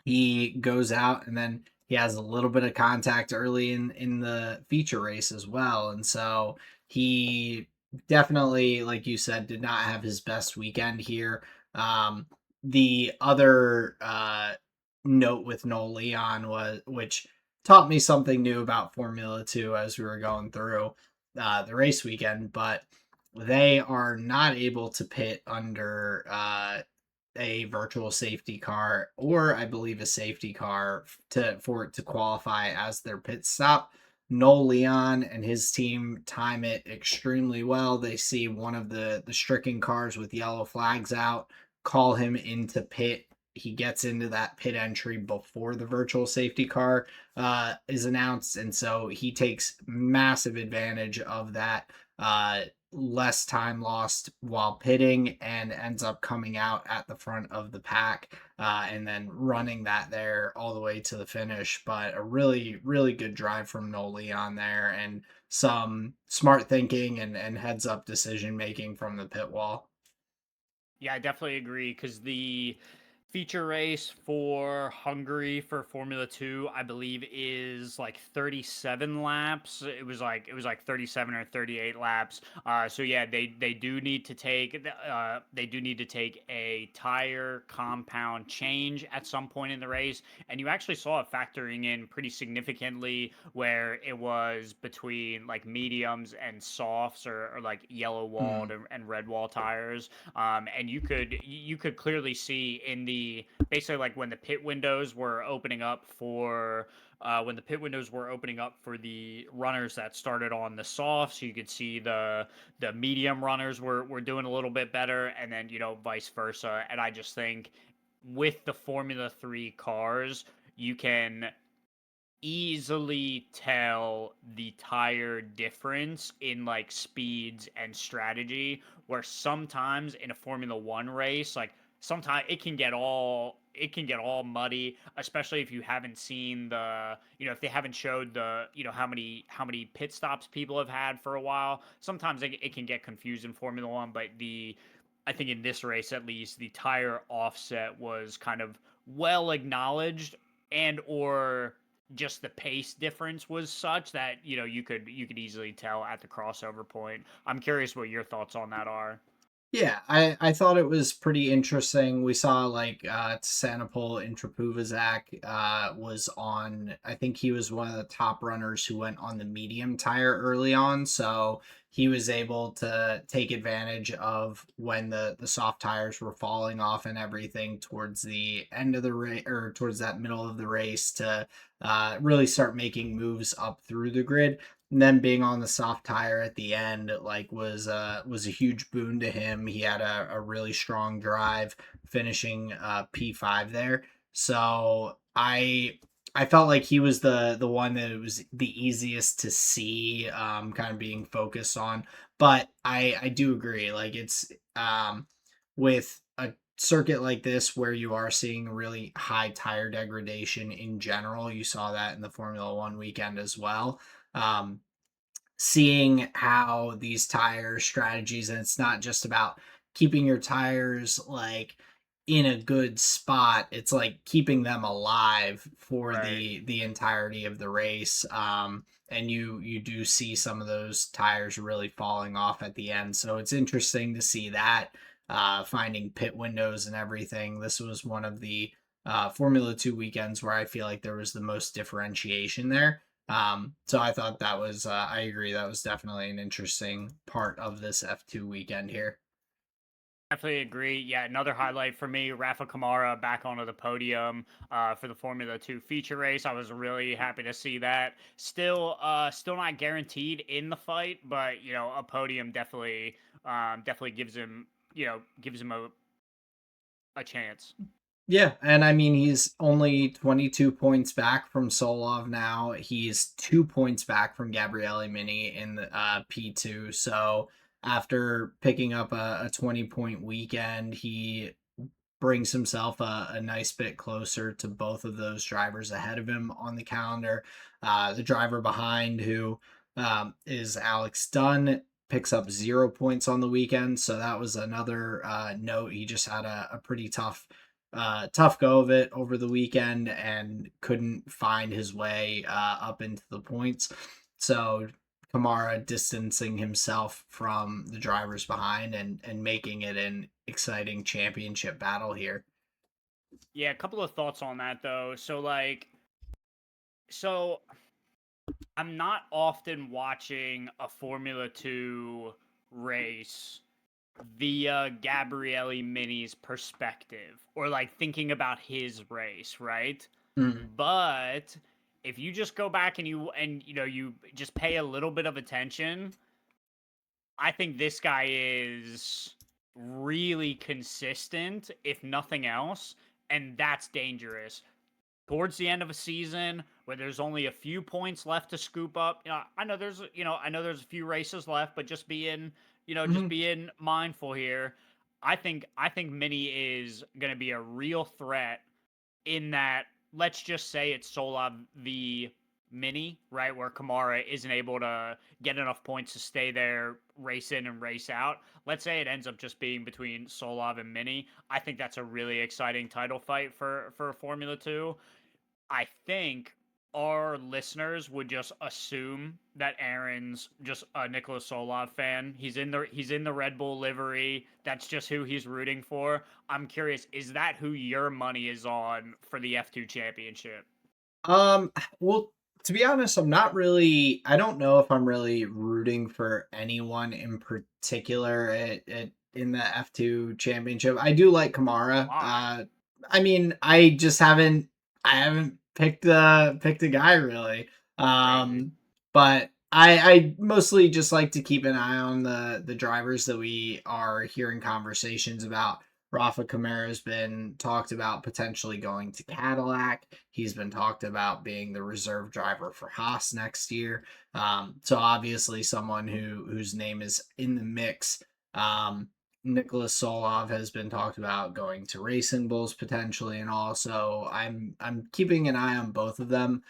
he goes out and then he has a little bit of contact early in the feature race as well, and so he definitely, like you said, did not have his best weekend here. The other note with Noel Leon was, which taught me something new about Formula 2 as we were going through the race weekend, but they are not able to pit under a virtual safety car, or I believe a safety car, for it to qualify as their pit stop. Noel Leon and his team time it extremely well. They see one of the stricken cars with yellow flags out, call him into pit. He gets into that pit entry before the virtual safety car is announced, and so he takes massive advantage of that. Less time lost while pitting and ends up coming out at the front of the pack, and then running that there all the way to the finish. But a really, really good drive from Noli on there, and some smart thinking and heads up decision making from the pit wall. Yeah, I definitely agree because the feature race for Hungary for Formula 2, I believe, is like 37 laps. It was like 37 or 38 laps. So yeah, they do need to take a tire compound change at some point in the race, and you actually saw it factoring in pretty significantly where it was between like mediums and softs, or like yellow walled Hmm. and red wall tires. And you could clearly see in the basically like when the pit windows were opening up for the runners that started on the softs, you could see the medium runners were doing a little bit better, and then vice versa. And I just think with the Formula 3 cars, you can easily tell the tire difference in like speeds and strategy, where sometimes in a Formula 1 race, like sometimes it can get all muddy, especially if you haven't seen if they haven't showed how many pit stops people have had for a while. Sometimes it can get confused in Formula 1, but the I think in this race at least, the tire offset was kind of well acknowledged, and or just the pace difference was such that you could easily tell at the crossover point. I'm curious what your thoughts on that are. Yeah, I thought it was pretty interesting. We saw like Sanopol Intrapuvazak was on, I think he was one of the top runners who went on the medium tire early on, so he was able to take advantage of when the soft tires were falling off and everything towards the end of the race, or towards that middle of the race, to really start making moves up through the grid. And then being on the soft tire at the end like was a huge boon to him. He had a really strong drive, finishing P5 there. So I felt like he was the one that it was the easiest to see, kind of being focused on. But I do agree, like it's with a circuit like this where you are seeing really high tire degradation in general. You saw that in the Formula 1 weekend as well. seeing how these tire strategies, and it's not just about keeping your tires like in a good spot, it's like keeping them alive for Right. the entirety of the race. And you do see some of those tires really falling off at the end, so it's interesting to see that, finding pit windows and everything. This was one of the Formula 2 weekends where I feel like there was the most differentiation there. So I thought that was, I agree, that was definitely an interesting part of this F2 weekend here. Definitely agree. Yeah, another highlight for me, Rafa Kamara back onto the podium for the Formula 2 feature race. I was really happy to see that. Still not guaranteed in the fight, but a podium definitely gives him a chance. Yeah, and I mean, he's only 22 points back from Solov now. He's 2 points back from Gabriele Mini in the P2. So after picking up a 20-point weekend, he brings himself a nice bit closer to both of those drivers ahead of him on the calendar. The driver behind, who is Alex Dunn, picks up 0 points on the weekend. So that was another note. He just had a pretty tough go of it over the weekend and couldn't find his way up into the points. So Kamara distancing himself from the drivers behind and making it an exciting championship battle here. Yeah, a couple of thoughts on that though. So I'm not often watching a Formula 2 race via Gabriele Mini's perspective or like thinking about his race, right? Mm. But if you just go back and you just pay a little bit of attention, I think this guy is really consistent, if nothing else, and that's dangerous. Towards the end of a season where there's only a few points left to scoop up, I know there's a few races left, but just Mhm. being mindful here. I think Mini is going to be a real threat in that. Let's just say it's Solab v Mini, right, where Kamara isn't able to get enough points to stay there, race in and race out. Let's say it ends up just being between Solov and Mini. I think that's a really exciting title fight for Formula 2. I think our listeners would just assume that Aaron's just a Nicholas Solov fan. He's in the Red Bull livery. That's just who he's rooting for. I'm curious, is that who your money is on for the F2 championship? Um, well, to be honest, I don't know if I'm really rooting for anyone in particular in the F2 championship. I do like Kamara. Why? I mean, I haven't picked a guy really. Crazy. But I mostly just like to keep an eye on the drivers that we are hearing conversations about. Rafa Kamara has been talked about potentially going to Cadillac. He's been talked about being the reserve driver for Haas next year. So obviously someone whose name is in the mix. Nicholas Solov has been talked about going to Racing Bulls potentially, and also I'm keeping an eye on both of them.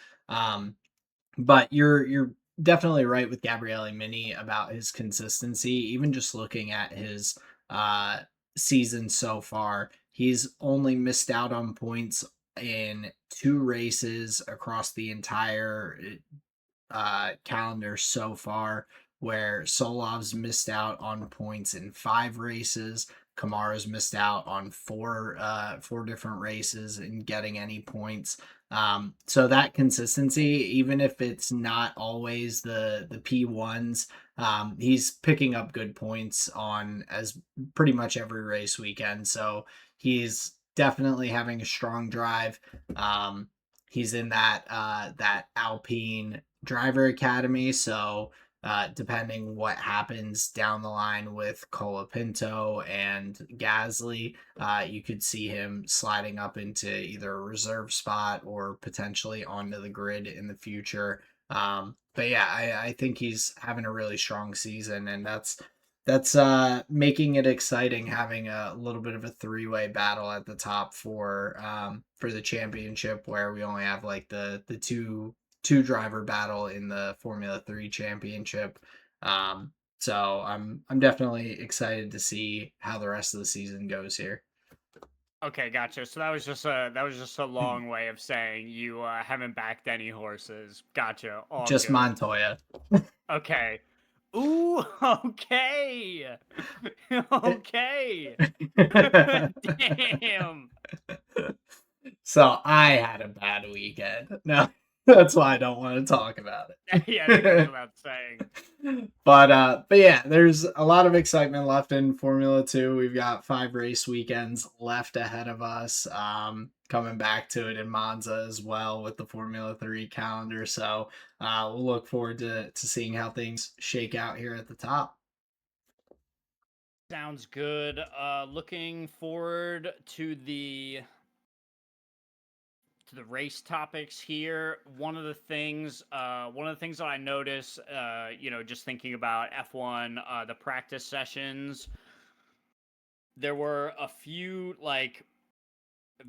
But you're definitely right with Gabriele Mini about his consistency. Even just looking at his uh season so far, he's only missed out on points in two races across the entire calendar so far, where Solov's missed out on points in 5 races. Kamara's missed out on four different races in getting any points. So that consistency, even if it's not always the P1s, he's picking up good points on as pretty much every race weekend. So he's definitely having a strong drive. He's in that Alpine driver academy, so depending what happens down the line with Colapinto and Gasly, you could see him sliding up into either a reserve spot or potentially onto the grid in the future. But yeah, I think he's having a really strong season, and that's making it exciting, having a little bit of a three-way battle at the top for the championship, where we only have like the two two driver battle in the Formula 3 championship. So I'm definitely excited to see how the rest of the season goes here. Okay, gotcha. So that was just a long way of saying you haven't backed any horses. Gotcha. All Just good. Montoya. Okay. Ooh, okay. Okay. Damn. So I had a bad weekend. No, that's why I don't want to talk about Yeah, that goes it. without saying. But yeah, there's a lot of excitement left in Formula 2. We've got 5 race weekends left ahead of us. Coming back to it in Monza as well with the Formula 3 calendar. So we'll look forward to seeing how things shake out here at the top. Sounds good. Looking forward to the race topics here. One of the things that I noticed, just thinking about F1, the practice sessions, there were a few like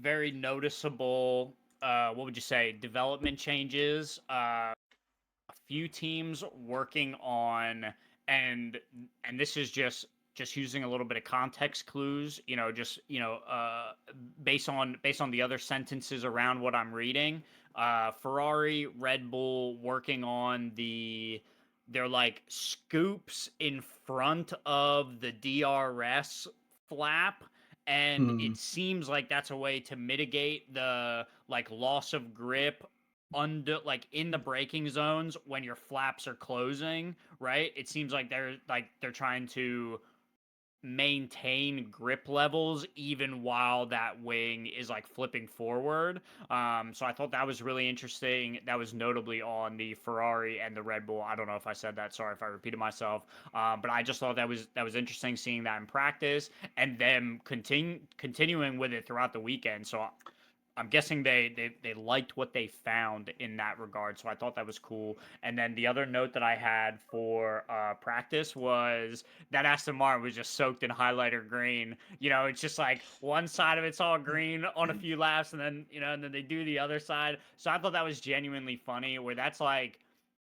very noticeable, what would you say, development changes. A few teams working on, and this is just using a little bit of context clues, just based on the other sentences around what I'm reading. Ferrari, Red Bull working on they're like scoops in front of the DRS flap, and Mm, it seems like that's a way to mitigate the like loss of grip under like in the braking zones when your flaps are closing, right? It seems like they're trying to maintain grip levels even while that wing is like flipping forward. So I thought that was really interesting. That was notably on the Ferrari and the Red Bull. I don't know if I said that. Sorry if I repeated myself. But I just thought that was interesting seeing that in practice and them continuing with it throughout the weekend. So I'm guessing they liked what they found in that regard, so I thought that was cool. And then the other note that I had for practice was that Aston Martin was just soaked in highlighter green. It's just like one side of it's all green on a few laps, and then and then they do the other side. So I thought that was genuinely funny. Where that's like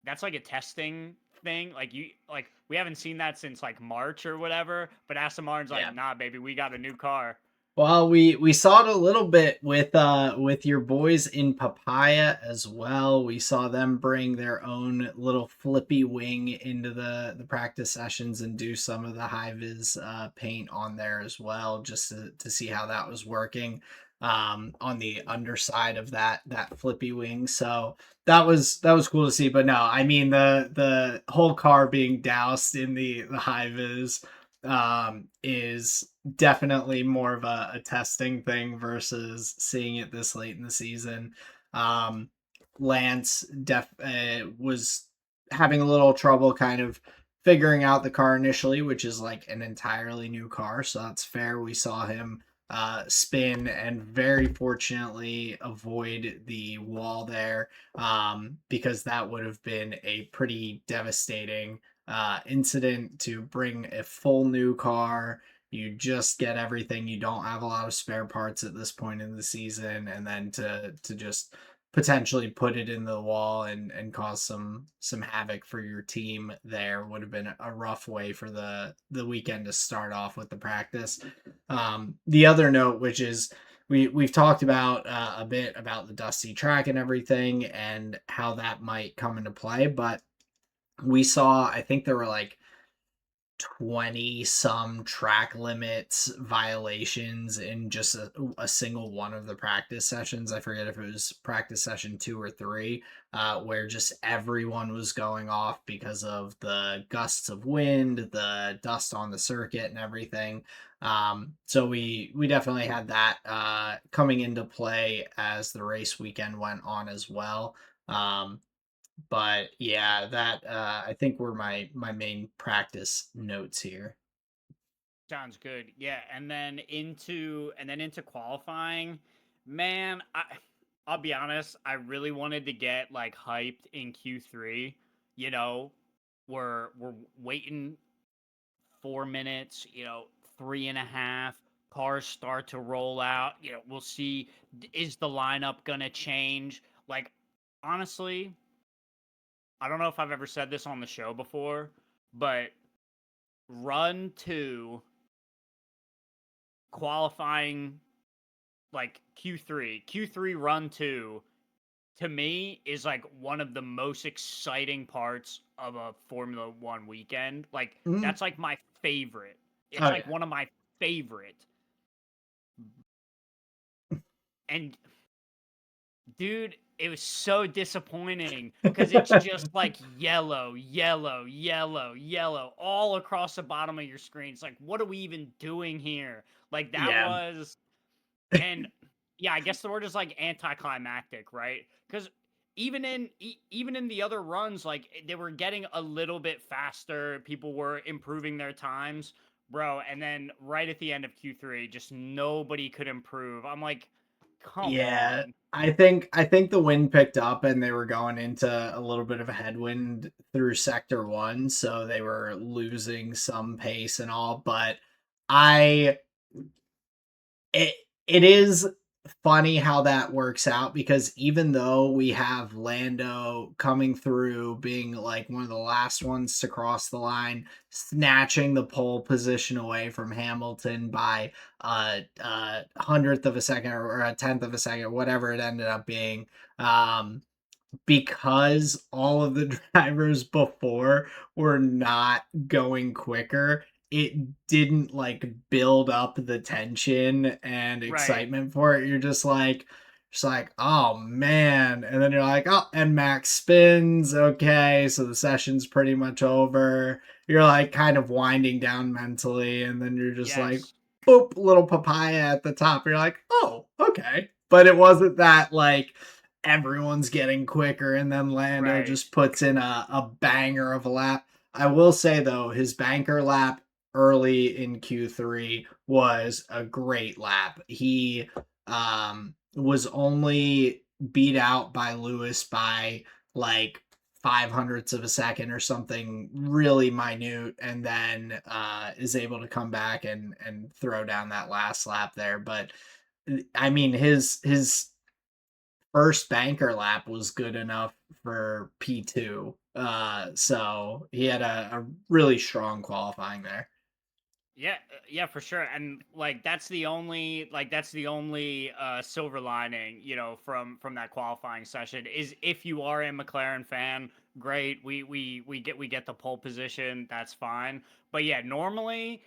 a testing thing. Like we haven't seen that since like March or whatever. But Aston Martin's like, yeah. nah, baby, we got a new car. Well, we saw it a little bit with your boys in Papaya as well. We saw them bring their own little flippy wing into the practice sessions and do some of the high vis paint on there as well, just to see how that was working on the underside of that flippy wing. So that was cool to see. But no, I mean the whole car being doused in the high vis is definitely more of a testing thing versus seeing it this late in the season. Um, Lance was having a little trouble kind of figuring out the car initially, which is like an entirely new car, so that's fair. We saw him spin and very fortunately avoid the wall there, because that would have been a pretty devastating incident to bring a full new car. You just get everything. You don't have a lot of spare parts at this point in the season, and then to just potentially put it in the wall and cause some havoc for your team there would have been a rough way for the weekend to start off with the practice. The other note, which is we've talked about a bit about the dusty track and everything and how that might come into play, but we saw, I think there were like 20 some track limits violations in just a single one of the practice sessions. I forget if it was practice session 2 or 3, where just everyone was going off because of the gusts of wind, the dust on the circuit, and everything. So we definitely had that coming into play as the race weekend went on as well. But yeah, that I think were my main practice notes here. Sounds good. Yeah, and then into qualifying, man, I'll be honest, I really wanted to get like hyped in Q3. You know, we're waiting 4 minutes, 3.5, cars start to roll out, we'll see is the lineup gonna change? Like honestly, I don't know if I've ever said this on the show before, but run 2 qualifying like Q3 run 2 to me is like one of the most exciting parts of a Formula 1 weekend. Like Mhm. that's like my favorite. It's Oh like yeah. one of my favorite. And dude, it was so disappointing because it's just like yellow, yellow, yellow, yellow all across the bottom of your screen. It's like, what are we even doing here? Like that Yeah. was, and yeah, I guess the word is like anticlimactic, right? Because even in the other runs, like they were getting a little bit faster. People were improving their times, bro. And then right at the end of Q3, just nobody could improve. I'm like, come Yeah, on. I think the wind picked up and they were going into a little bit of a headwind through sector 1, so they were losing some pace and all, but I it it is funny how that works out because even though we have Lando coming through being like one of the last ones to cross the line, snatching the pole position away from Hamilton by a hundredth of a second or a tenth of a second, whatever it ended up being. Um, because all of the drivers before were not going quicker, it didn't like build up the tension and Right. excitement for it. You're just like, oh man. And then you're like, oh, and Max spins. Okay, so the session's pretty much over. You're like kind of winding down mentally, and then you're just like, Yes. boop, little papaya at the top. You're like, oh, okay. But it wasn't that like everyone's getting quicker and then Lando Right. just puts in a banger of a lap. I will say though, his banker lap early in Q3 was a great lap. He was only beat out by Lewis by like 500ths of a second or something really minute, and then is able to come back and throw down that last lap there. But I mean his first banker lap was good enough for P2. So he had a really strong qualifying there. Yeah, yeah, for sure. And like that's the only silver lining, from that qualifying session is if you are a McLaren fan, great. We get the pole position, that's fine. But yeah, normally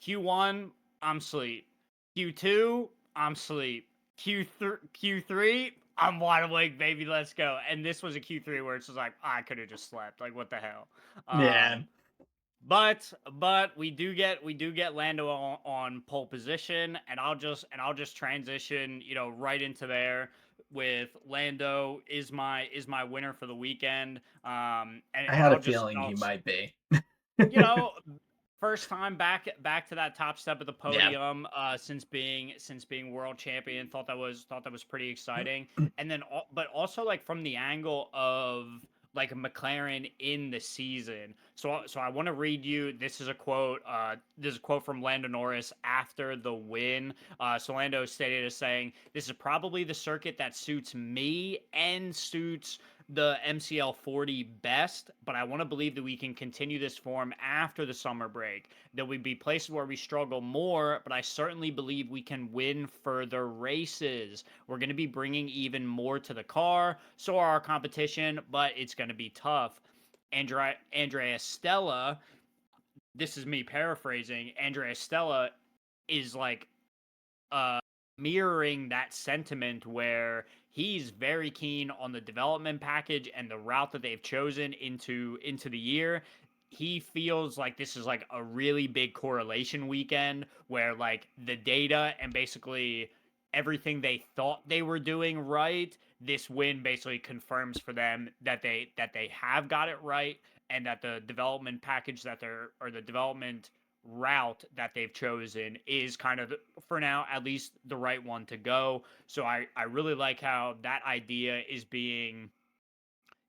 Q1, I'm sleep. Q2, I'm sleep. Q3, I'm wide awake, baby. Let's go. And this was a Q3 where it's just like I could have just slept. Like what the hell? Yeah, But we do get Lando on pole position, and I'll just transition, right into there with Lando is my winner for the weekend. And I and had a I'll just feeling he might be. you know first time back to that top step of the Yeah, podium since being world champion. Thought that was pretty exciting. And then but also like from the angle of like McLaren in the season. So I want to read you, this is a quote from Lando Norris after the win. So Lando stated as saying, "This is probably the circuit that suits me and suits the MCL 40 best, but I want to believe that we can continue this form after the summer break. There will be places where we struggle more, but I certainly believe we can win further races. We're going to be bringing even more to the car, so are our competition, but it's going to be tough." Andrea Stella, this is me paraphrasing, Andrea Stella is like uh, mirroring that sentiment where he's very keen on the development package and the route that they've chosen into the year. He feels like this is like a really big correlation weekend where like the data and basically everything they thought they were doing right, this win basically confirms for them that they have got it right, and that the development package that they're or the development route that they've chosen is kind of, for now at least, the right one to go. So I really like how that idea is being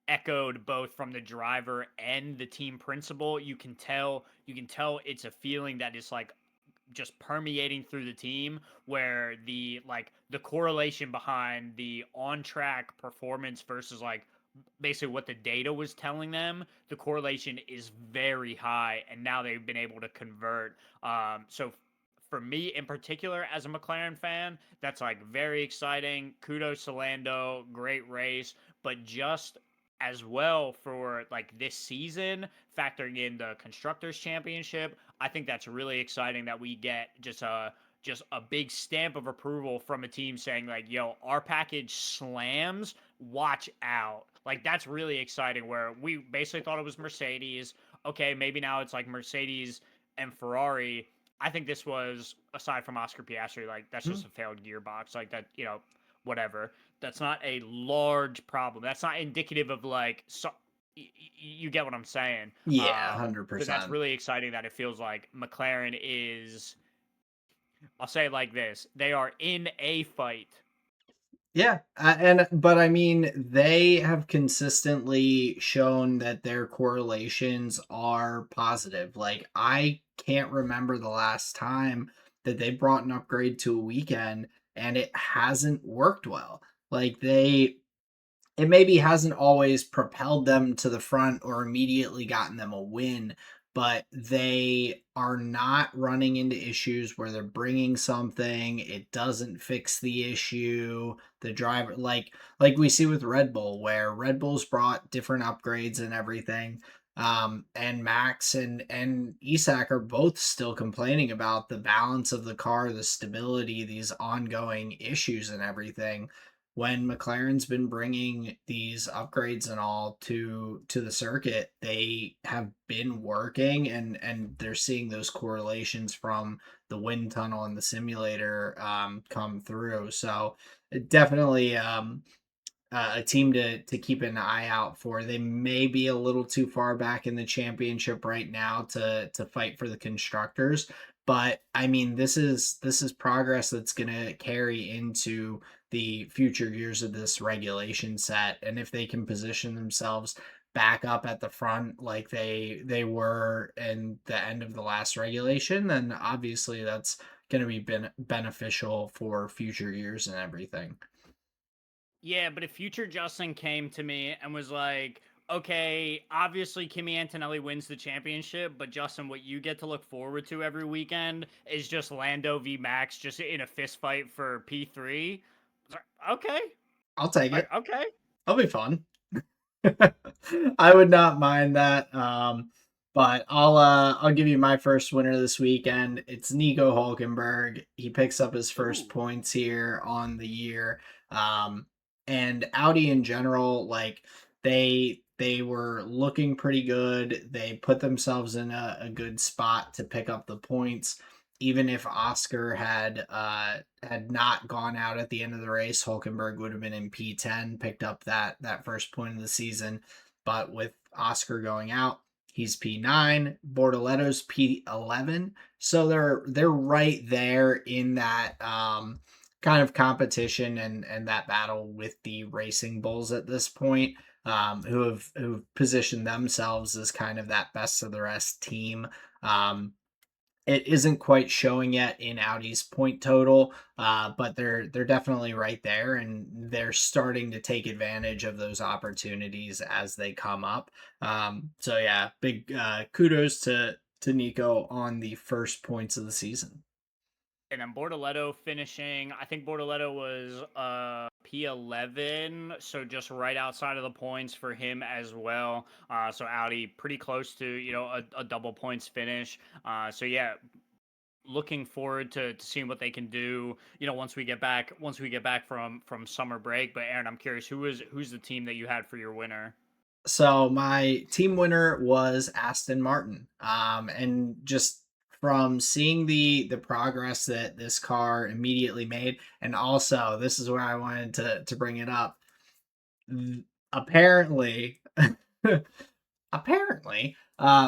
echoed both from the driver and the team principal. You can tell it's a feeling that is like just permeating through the team, where the correlation behind the on track performance versus like basically what the data was telling them, the correlation is very high, and now they've been able to convert. So for me in particular, as a McLaren fan, that's like very exciting. Kudos to Lando, great race, but just as well for like this season, factoring in the constructors championship, I think that's really exciting that we get just a big stamp of approval from a team saying like, yo, our package slams, watch out. Like that's really exciting where we basically thought it was Mercedes. Okay, maybe now it's like Mercedes and Ferrari. I think this was, aside from Oscar Piastri, like that's Hmm. just a failed gearbox. Like that, whatever. That's not a large problem. That's not indicative of like you get what I'm saying. Yeah, So that's 100%. really exciting that it feels like McLaren is, I'll say it like this: they are in a fight. Yeah, but I mean, they have consistently shown that their correlations are positive. Like, I can't remember the last time that they brought an upgrade to a weekend and it hasn't worked well. Like, it maybe hasn't always propelled them to the front or immediately gotten them a win, but they are not running into issues where they're bringing something, it doesn't fix the issue. The driver, like we see with Red Bull, where Red Bull's brought different upgrades and everything. And Max and Isak are both still complaining about the balance of the car, the stability, these ongoing issues and everything, when McLaren's been bringing these upgrades and all to the circuit, they have been working, and they're seeing those correlations from the wind tunnel and the simulator come through. So definitely a team to keep an eye out for. They may be a little too far back in the championship right now to fight for the constructors, but I mean, this is progress that's going to carry into the future years of this regulation set, and if they can position themselves back up at the front like they were in the end of the last regulation, then obviously that's going to be beneficial for future years and everything. Yeah, but if future Justin came to me and was like, okay, obviously Kimi Antonelli wins the championship, but Justin, what you get to look forward to every weekend is just Lando v Max just in a fist fight for P3. Okay. I'll take Like, it. okay. That'll be fun. I would not mind that. But I'll give you my first winner this weekend. It's Nico Hulkenberg. He picks up his first Ooh. points here on the year. Um, and Audi in general, like they were looking pretty good. They put themselves in a good spot to pick up the points. Even if Oscar had not gone out at the end of the race, Hulkenberg would have been in P10, picked up that first point of the season. But with Oscar going out, he's P9, Bortoletto's P11. So they're right there in that kind of competition and that battle with the Racing Bulls at this point, who've positioned themselves as kind of that best of the rest team. It isn't quite showing yet in Audi's point total, but they're definitely right there, and they're starting to take advantage of those opportunities as they come up. So yeah, big kudos to Nico on the first points of the season. And then Bortoletto finishing, I think Bortoletto was P11, so just right outside of the points for him as well. So Audi pretty close to, a double points finish. So yeah, looking forward to seeing what they can do, once we get back from summer break. But Aaron, I'm curious, who's the team that you had for your winner? So my team winner was Aston Martin. And just from seeing the progress that this car immediately made, and also this is where I wanted to bring it up. Apparently, apparently,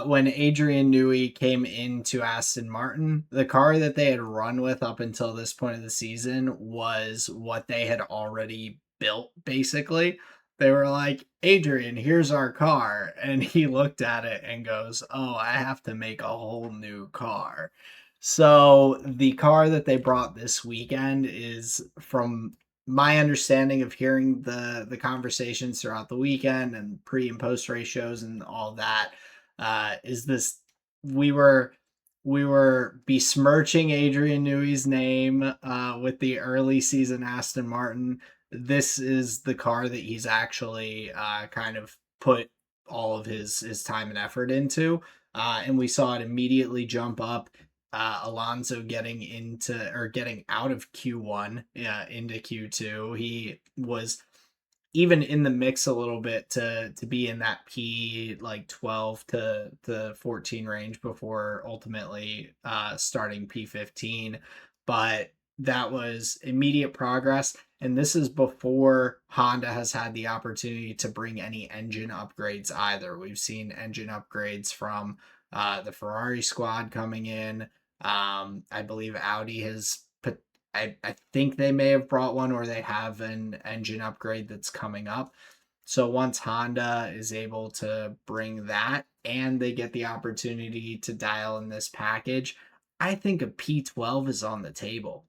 when Adrian Newey came into Aston Martin, the car that they had run with up until this point of the season was what they had already built, basically. They were like, Adrian, here's our car. And he looked at it and goes, oh, I have to make a whole new car. So the car that they brought this weekend is from my understanding of hearing the conversations throughout the weekend and pre and post race shows and all that, is this we were we were besmirching Adrian Newey's name with the early season Aston Martin. This is the car that he's actually kind of put all of his time and effort into, and we saw it immediately jump up. Alonso getting out of Q1 into Q2. He was even in the mix a little bit to be in that P like 12 to 14 range before ultimately starting P15. But that was immediate progress. And this is before Honda has had the opportunity to bring any engine upgrades either. We've seen engine upgrades from the Ferrari squad coming in. I believe Audi has put, I think they may have brought one, or they have an engine upgrade that's coming up. So once Honda is able to bring that and they get the opportunity to dial in this package, I think a P12 is on the table.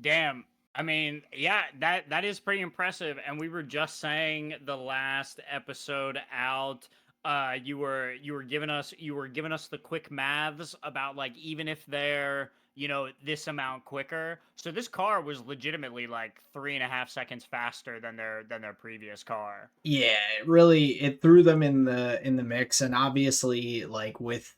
Damn. I mean, yeah, that is pretty impressive. And we were just saying the last episode out, you were giving us the quick maths about like even if they're this amount quicker. So this car was legitimately like 3.5 seconds faster than their previous car. Yeah, it threw them in the mix, and obviously like with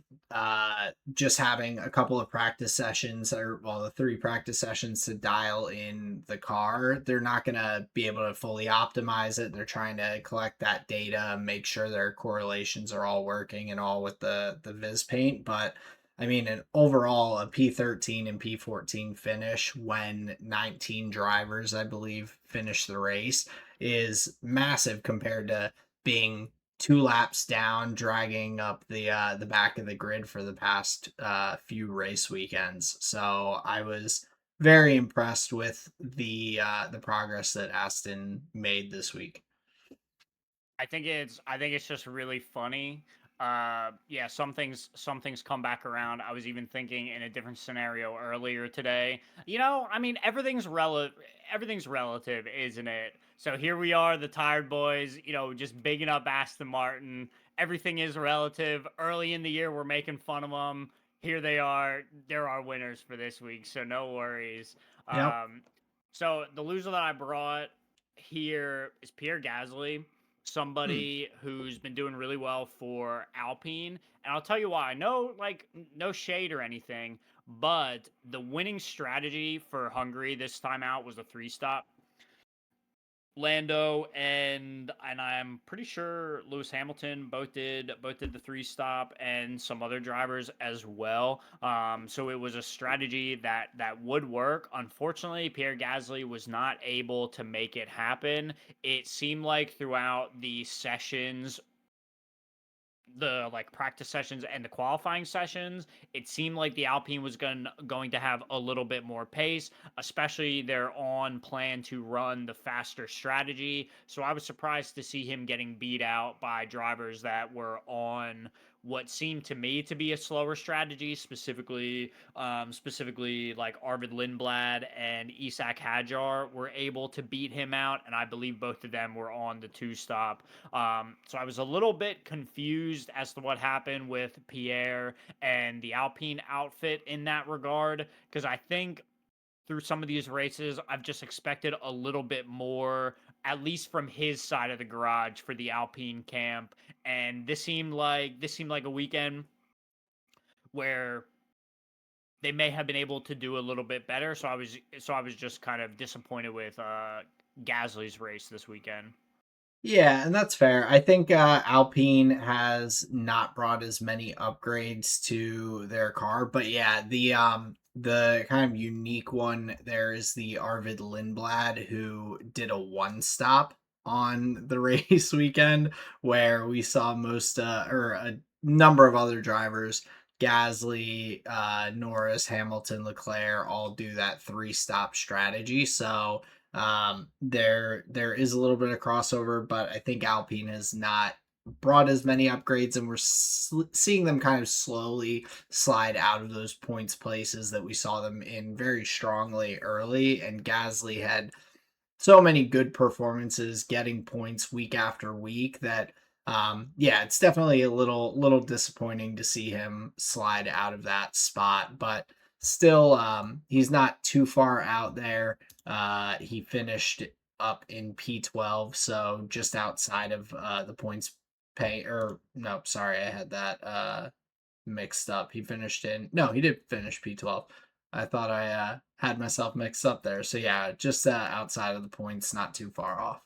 just having a couple of practice sessions, or well, the three practice sessions to dial in the car, they're not going to be able to fully optimize it. They're trying to collect that data, make sure their correlations are all working and all with the Viz paint. But I mean, an overall a P13 and P14 finish when 19 drivers, I believe, finished the race is massive compared to being 2 laps down, dragging up the back of the grid for the past few race weekends. So I was very impressed with the progress that Aston made this week. I think it's just really funny. Yeah, some things come back around. I was even thinking in a different scenario earlier today. I mean, everything's relative, isn't it? So here we are, the Tired Boys, just bigging up Aston Martin. Everything is relative. Early in the year, we're making fun of them. Here they are. They're our winners for this week, so no worries. Yep. Um, so the loser that I brought here is Pierre Gasly, Hmm. somebody who's been doing really well for Alpine. And I'll tell you why. No, like, no shade or anything, but the winning strategy for Hungary this time out was a three stop. Lando and I'm pretty sure Lewis Hamilton both did the three stop, and some other drivers as well. So it was a strategy that would work. Unfortunately, Pierre Gasly was not able to make it happen. It seemed like throughout the sessions, the like practice sessions and the qualifying sessions, it seemed like the Alpine was going to have a little bit more pace, especially they're on plan to run the faster strategy. So I was surprised to see him getting beat out by drivers that were on what seemed to me to be a slower strategy, specifically like Arvid Lindblad and Isak Hadjar were able to beat him out, and I believe both of them were on the two stop. So I was a little bit confused as to what happened with Pierre and the Alpine outfit in that regard, because I think through some of these races, I've just expected a little bit more, at least from his side of the garage for the Alpine camp. And this seemed like a weekend where they may have been able to do a little bit better. So I was just kind of disappointed with Gasly's race this weekend. Yeah, and that's fair. I think Alpine has not brought as many upgrades to their car, but yeah, the kind of unique one there is the Arvid Lindblad, who did a one stop on the race weekend, where we saw most or a number of other drivers, Gasly, Norris, Hamilton, Leclerc, all do that three stop strategy. So there is a little bit of crossover, but I think Alpine has not brought as many upgrades, and we're seeing them kind of slowly slide out of those points places that we saw them in very strongly early. And Gasly had so many good performances, getting points week after week that yeah, it's definitely a little disappointing to see him slide out of that spot, but still he's not too far out there. He finished up in P12, so just outside of the points pay, or no, sorry, I had that mixed up. He finished in, no, he did finish P12. I thought I had myself mixed up there. So yeah, just outside of the points, not too far off.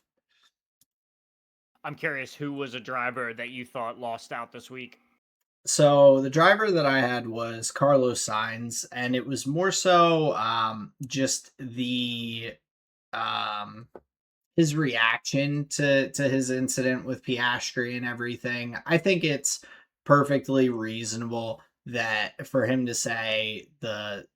I'm curious who was a driver that you thought lost out this week. So the driver that I had was Carlos Sainz, and it was more so just the um, his reaction to his incident with Piastri and everything. I think it's perfectly reasonable that for him to say the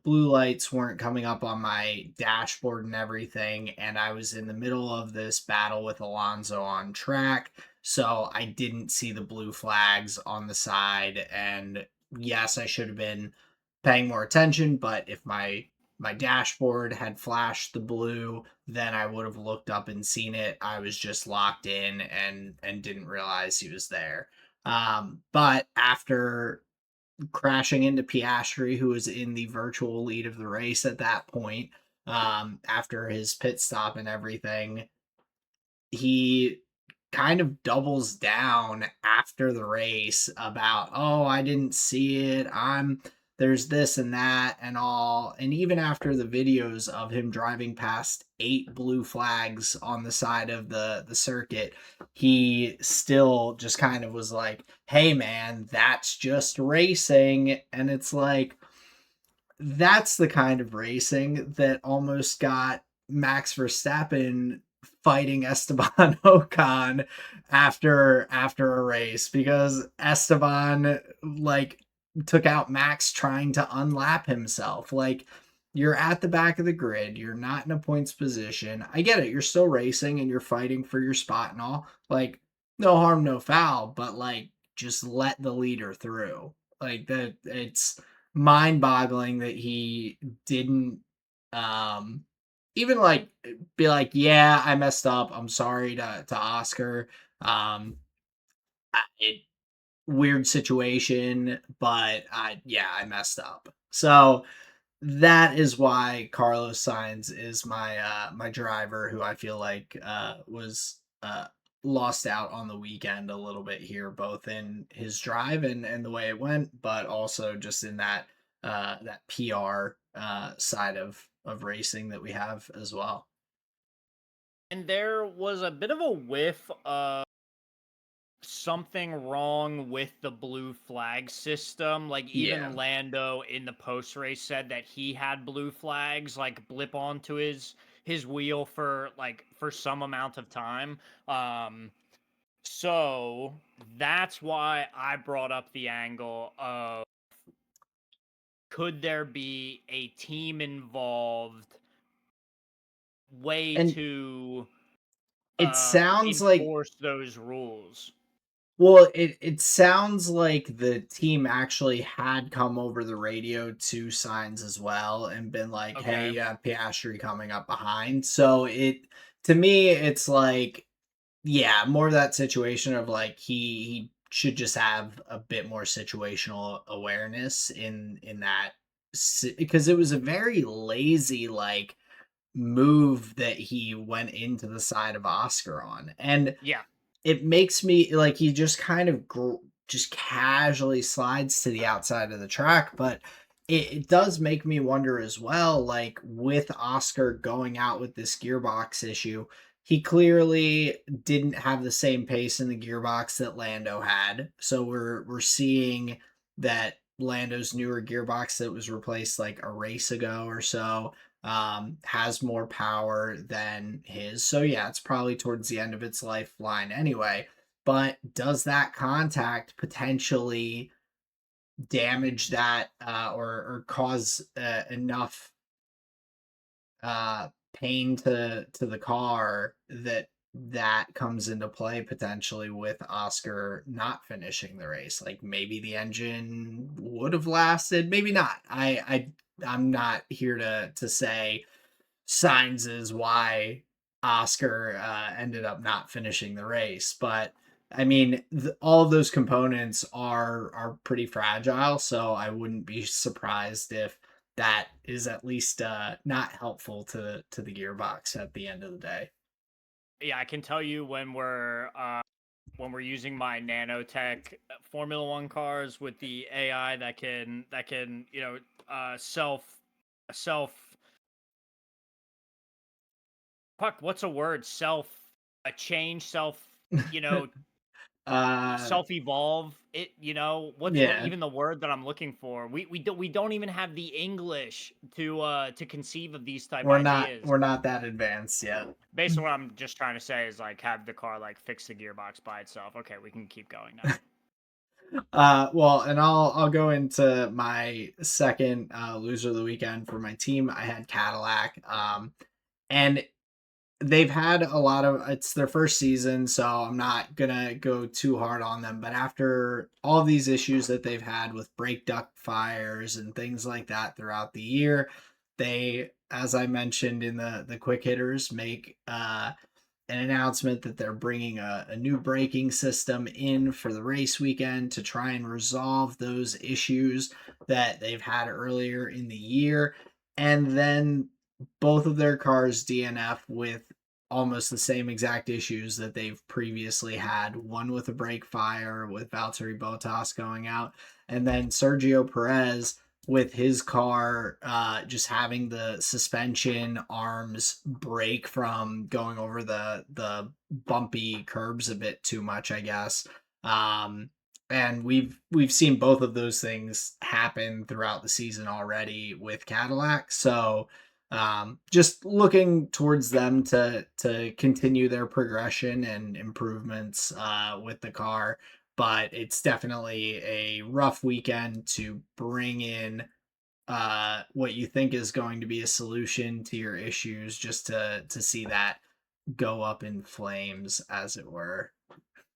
blue lights weren't coming up on my dashboard and everything, and I was in the middle of this battle with Alonso on track, so I didn't see the blue flags on the side. And yes, I should have been paying more attention, but if my dashboard had flashed the blue, then I would have looked up and seen it. I was just locked in and didn't realize he was there. But after crashing into Piastri, who was in the virtual lead of the race at that point, after his pit stop and everything, he kind of doubles down after the race about, oh, I didn't see it, there's this and that and all. And even after the videos of him driving past 8 blue flags on the side of the circuit, he still just kind of was like, hey man, that's just racing. And it's like, that's the kind of racing that almost got Max Verstappen fighting Esteban Ocon after a race, because Esteban like took out Max trying to unlap himself. Like, you're at the back of the grid, you're not in a points position. I get it, you're still racing and you're fighting for your spot and all. Like, no harm, no foul, but like, just let the leader through. Like, that, it's mind-boggling that he didn't um even like be like, yeah, I messed up, I'm sorry to Oscar. It weird situation, but yeah, I messed up. So that is why Carlos Sainz is my driver, who I feel like was lost out on the weekend a little bit here, both in his drive and the way it went, but also just in that PR side of racing that we have as well. And there was a bit of a whiff of something wrong with the blue flag system. Like, Yeah. even Lando in the post race said that he had blue flags like blip onto his wheel for some amount of time. So that's why I brought up the angle of, could there be a team involved way And to it sounds like, enforce those rules? well, it sounds like the team actually had come over the radio to Signs as well and been like, "Hey, Okay. you have Piastri coming up behind." So it, to me, it's like, yeah, more of that situation of like, he should just have a bit more situational awareness in that, because it was a very lazy like move that he went into the side of Oscar on. And Yeah. it makes me like, he just kind of just casually slides to the outside of the track. But it does make me wonder as well, like with Oscar going out with this gearbox issue, he clearly didn't have the same pace in the gearbox that Lando had. So we're seeing that Lando's newer gearbox that was replaced like a race ago or so has more power than his. So yeah, it's probably towards the end of its lifeline anyway. But does that contact potentially damage that, or cause enough pain to the car that that comes into play potentially with Oscar not finishing the race. Like maybe the engine would have lasted, maybe not. I'm not here to say signs is why Oscar ended up not finishing the race. But I mean, all of those components are pretty fragile, so I wouldn't be surprised if that is at least not helpful to the gearbox at the end of the day. Yeah, I can tell you when we're using my nanotech Formula One cars with the AI that can self fuck, what's a word, self a change self you know uh, self evolve it, what's what yeah, even the word that I'm looking for, we don't even have the English to conceive of these type ideas. we're not that advanced yet. Basically what I'm just trying to say is like have the car like fix the gearbox by itself. Okay, we can keep going now. Well, and I'll go into my second loser of the weekend for my team. I had Cadillac. And they've had a lot of it's their first season, so I'm not gonna go too hard on them. But after all of these issues that they've had with brake duct fires and things like that throughout the year, they, as I mentioned in the quick hitters, make an announcement that they're bringing a new braking system in for the race weekend to try and resolve those issues that they've had earlier in the year. And then both of their cars DNF with almost the same exact issues that they've previously had, one with a brake fire with Valtteri Bottas going out, and then Sergio Perez with his car just having the suspension arms break from going over the bumpy curbs a bit too much, I guess. And we've seen both of those things happen throughout the season already with Cadillac. So just looking towards them to continue their progression and improvements with the car, but it's definitely a rough weekend to bring in what you think is going to be a solution to your issues just to see that go up in flames, as it were.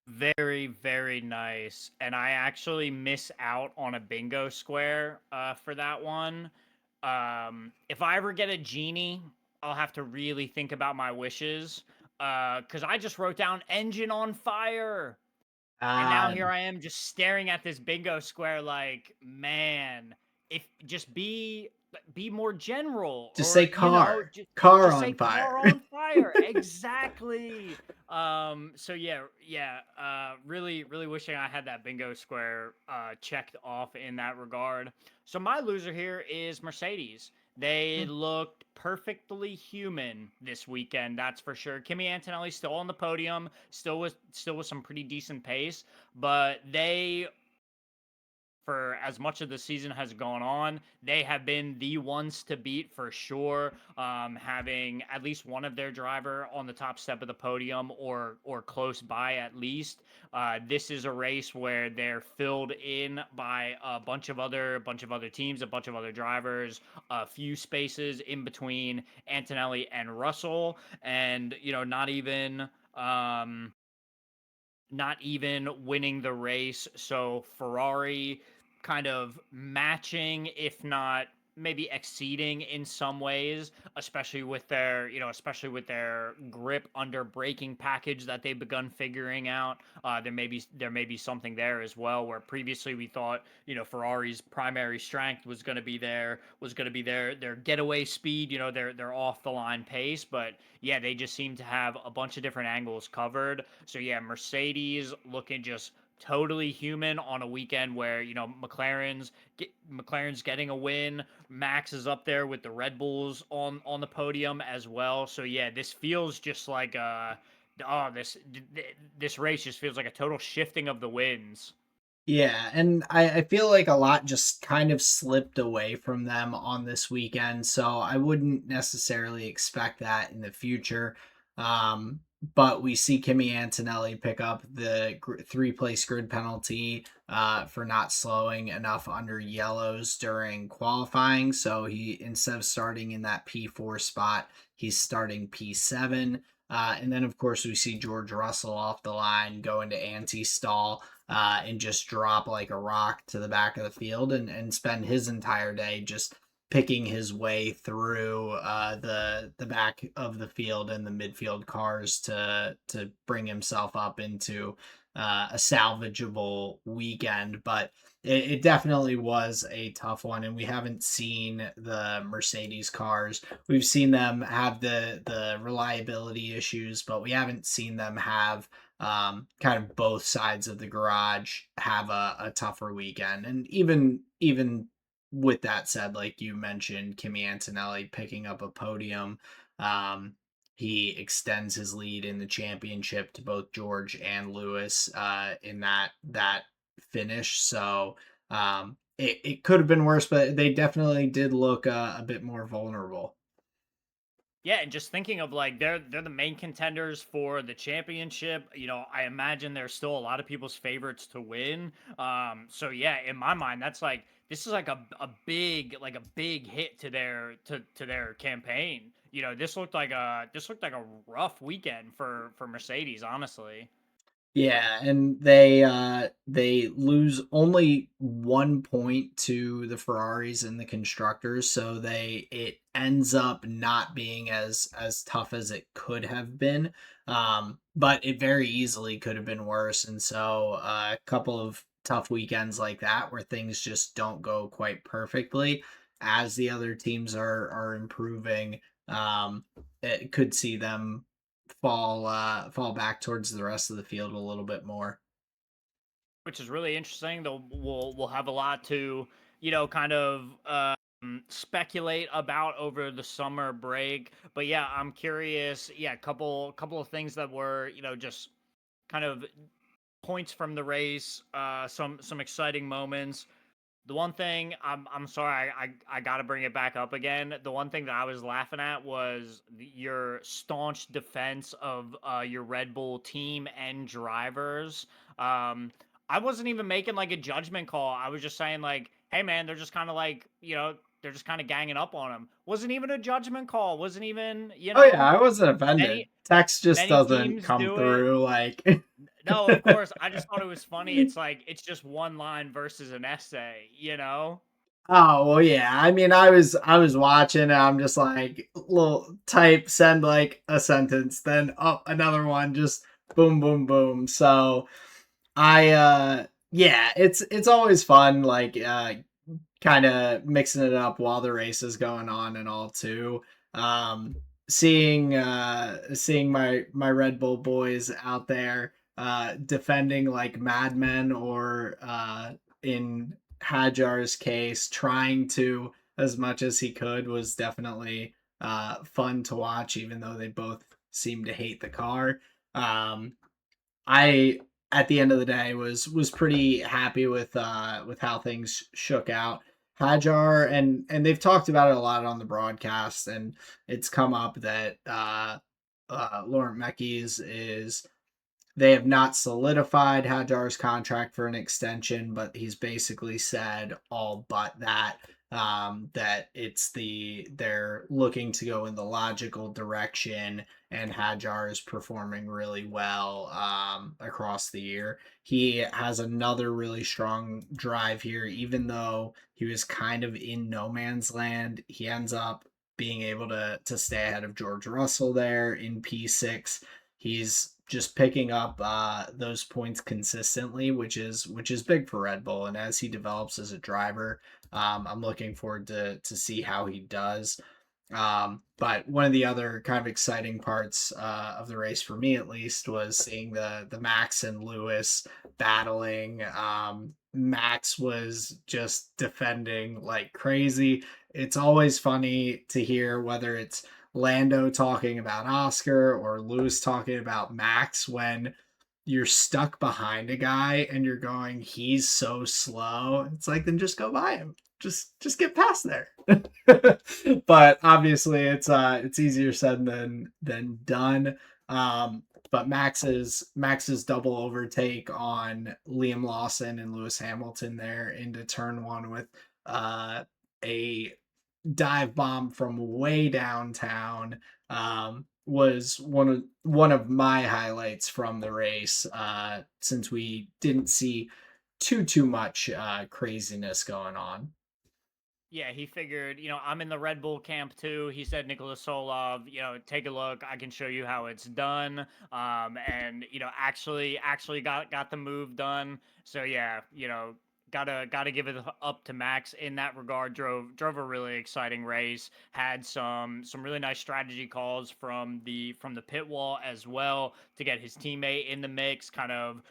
Very, very nice. And I actually miss out on a bingo square for that one. If I ever get a genie, I'll have to really think about my wishes. Because I just wrote down engine on fire. And now uh here I am just staring at this bingo square like, man, if just be more general just or say car, car just say on car fire. on fire. Exactly. So yeah, really really wishing I had that bingo square checked off in that regard. So my loser here is Mercedes. They looked perfectly human this weekend, that's for sure. Kimi Antonelli still on the podium, still with some pretty decent pace, but they, for as much of the season has gone on, they have been the ones to beat for sure. Having at least one of their driver on the top step of the podium or close by at least. This is a race where they're filled in by a bunch of other teams, a bunch of other drivers, a few spaces in between Antonelli and Russell, and not even winning the race. So Ferrari kind of matching, if not maybe exceeding in some ways, especially with their grip under braking package that they've begun figuring out. There may be something there as well, where previously we thought Ferrari's primary strength was going to be their getaway speed, their off the line pace, but yeah, they just seem to have a bunch of different angles covered. So yeah, Mercedes looking just totally human on a weekend where McLaren's getting a win. Max is up there with the Red Bulls on the podium as well. So yeah, this feels just like this race just feels like a total shifting of the winds. Yeah, and I feel like a lot just kind of slipped away from them on this weekend, so I wouldn't necessarily expect that in the future. But we see Kimi Antonelli pick up the three-place grid penalty for not slowing enough under yellows during qualifying. So he, instead of starting in that P4 spot, he's starting P7. And then, of course, we see George Russell off the line go into anti-stall and just drop like a rock to the back of the field and spend his entire day just picking his way through the back of the field and the midfield cars to bring himself up into a salvageable weekend. But it definitely was a tough one, and we haven't seen the Mercedes cars. We've seen them have the reliability issues, but we haven't seen them have kind of both sides of the garage have a tougher weekend. And even with that said, like you mentioned, Kimi Antonelli picking up a podium. He extends his lead in the championship to both George and Lewis in that finish. So it could have been worse, but they definitely did look a bit more vulnerable. Yeah, and just thinking of like they're the main contenders for the championship. You know, I imagine there's still a lot of people's favorites to win. So yeah, in my mind, that's like this is like a big hit to their campaign. You know, this looked like a rough weekend for Mercedes, honestly. Yeah, and they lose only 1 point to the Ferraris and the constructors, so they it ends up not being as tough as it could have been. But it very easily could have been worse, and so a couple of tough weekends like that where things just don't go quite perfectly as the other teams are improving. It could see them fall back towards the rest of the field a little bit more. Which is really interesting. Though we'll have a lot to kind of speculate about over the summer break. But yeah, I'm curious. Yeah, couple of things that were just kind of points from the race. Some exciting moments. The one thing I'm sorry I got to bring it back up again. The one thing that I was laughing at was your staunch defense of your Red Bull team and drivers. Um, I wasn't even making like a judgment call. I was just saying like, hey man, they're just kind of like they're just kind of ganging up on him. Wasn't even a judgment call. Wasn't even Oh yeah, I wasn't offended. many Text just many doesn't teams come do it. through like No, of course. I just thought it was funny. It's like it's just one line versus an essay, you know? Oh well, yeah. I mean, I was watching. And I'm just like little type send like a sentence, then up another one, just boom, boom, boom. So yeah, it's always fun like kind of mixing it up while the race is going on and all too. Um, seeing my Red Bull boys out there defending like madmen or in Hajar's case trying to as much as he could was definitely fun to watch even though they both seem to hate the car. I at the end of the day was pretty happy with how things shook out. Hajar and they've talked about it a lot on the broadcast, and it's come up that Laurent Mekies is they have not solidified Hajar's contract for an extension, but he's basically said all but that that they're looking to go in the logical direction, and Hajar is performing really well across the year. He has another really strong drive here, even though he was kind of in no man's land. He ends up being able to stay ahead of George Russell there in P6. He's just picking up those points consistently, which is big for Red Bull. And as he develops as a driver, I'm looking forward to see how he does. But one of the other kind of exciting parts of the race for me, at least, was seeing the Max and Lewis battling. Max was just defending like crazy. It's always funny to hear whether it's Lando talking about Oscar or Lewis talking about Max when you're stuck behind a guy and you're going, he's so slow. It's like then just go by him. Just get past there. But obviously it's easier said than done. But Max's double overtake on Liam Lawson and Lewis Hamilton there into turn one with a dive bomb from way downtown was one of my highlights from the race, since we didn't see too much craziness going on. Yeah, he figured, I'm in the Red Bull camp too. He said, Nicholas Solov, take a look. I can show you how it's done. And actually got the move done. So yeah, gotta give it up to Max in that regard. Drove a really exciting race. Had some really nice strategy calls from the pit wall as well to get his teammate in the mix. Kind of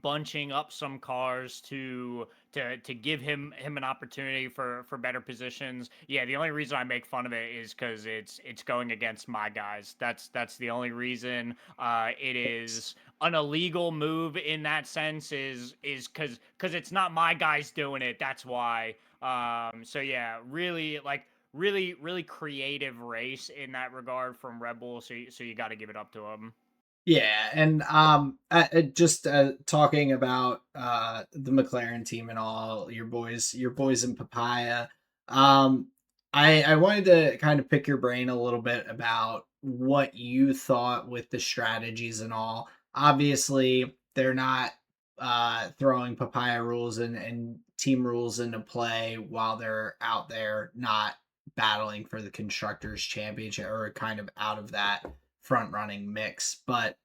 bunching up some cars to give him an opportunity for better positions. Yeah, the only reason I make fun of it is because it's going against my guys. That's the only reason. It is an illegal move in that sense is because it's not my guys doing it. That's why. So yeah, really creative race in that regard from Red Bull. So you got to give it up to them. Yeah, and just talking about the McLaren team and all your boys in Papaya. Um, I wanted to kind of pick your brain a little bit about what you thought with the strategies and all. Obviously, they're not throwing Papaya rules and team rules into play while they're out there not battling for the constructors championship or kind of out of that front running mix. But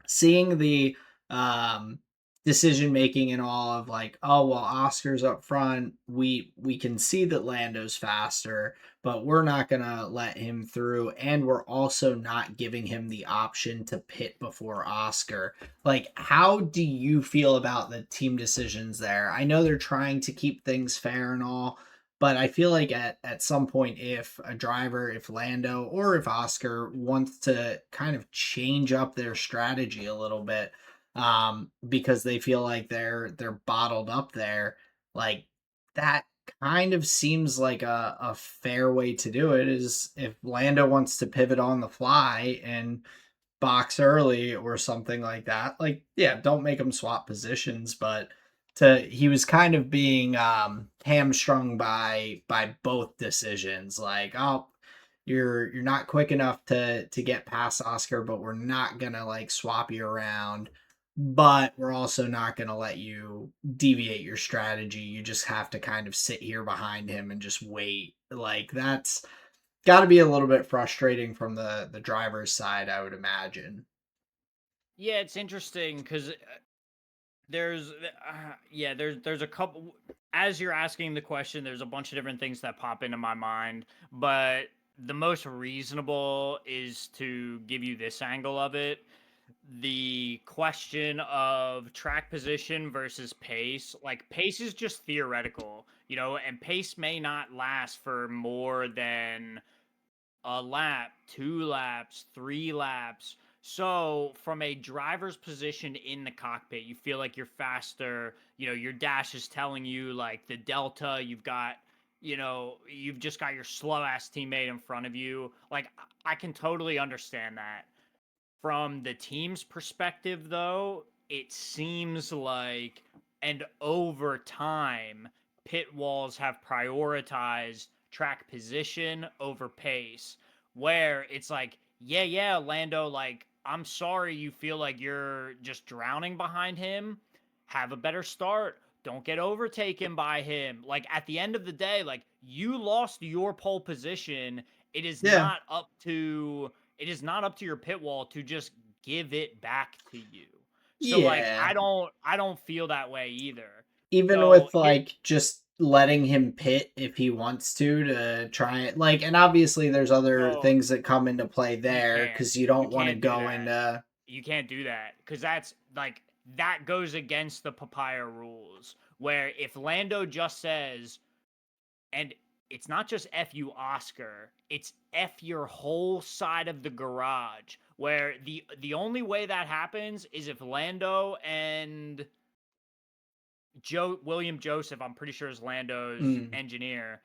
seeing the um decision making and all of like, oh well, Oscar's up front, we can see that Lando's faster, but we're not gonna let him through, and we're also not giving him the option to pit before Oscar. Like, how do you feel about the team decisions there? I know they're trying to keep things fair and all, but I feel like at some point, if a driver, if Lando or if Oscar wants to kind of change up their strategy a little bit, because they feel like they're bottled up there, like that kind of seems like a fair way to do it. Is if Lando wants to pivot on the fly and box early or something like that. Like, yeah, don't make him swap positions, but to he was kind of being hamstrung by both decisions. Like, oh, you're not quick enough to get past Oscar, but we're not gonna like swap you around. But we're also not gonna let you deviate your strategy. You just have to kind of sit here behind him and just wait. Like that's got to be a little bit frustrating from the driver's side, I would imagine. Yeah, it's interesting because there's there's a couple. As you're asking the question, there's a bunch of different things that pop into my mind, but the most reasonable is to give you this angle of it. The question of track position versus pace. Like, pace is just theoretical, and pace may not last for more than a lap, 2 laps, 3 laps. So, from a driver's position in the cockpit, you feel like you're faster. Your dash is telling you, like, the delta. You've just got your slow ass teammate in front of you. Like, I can totally understand that. From the team's perspective, though, it seems like, and over time, pit walls have prioritized track position over pace, where it's like, yeah, Lando, like, I'm sorry you feel like you're just drowning behind him. Have a better start. Don't get overtaken by him. Like, at the end of the day, like, you lost your pole position. It is Yeah. not up to your pit wall to just give it back to you. So like Yeah. I don't feel that way either. Even So with here like just letting him pit if he wants to try it. Like, and obviously there's other so things that come into play you there can't because you you don't want to can't do go that. into. You can't do that because that goes against the papaya rules. Where if Lando just says, and it's not just F you Oscar, it's F your whole side of the garage. Where the only way that happens is if Lando and William Joseph, I'm pretty sure is Lando's Mm, engineer,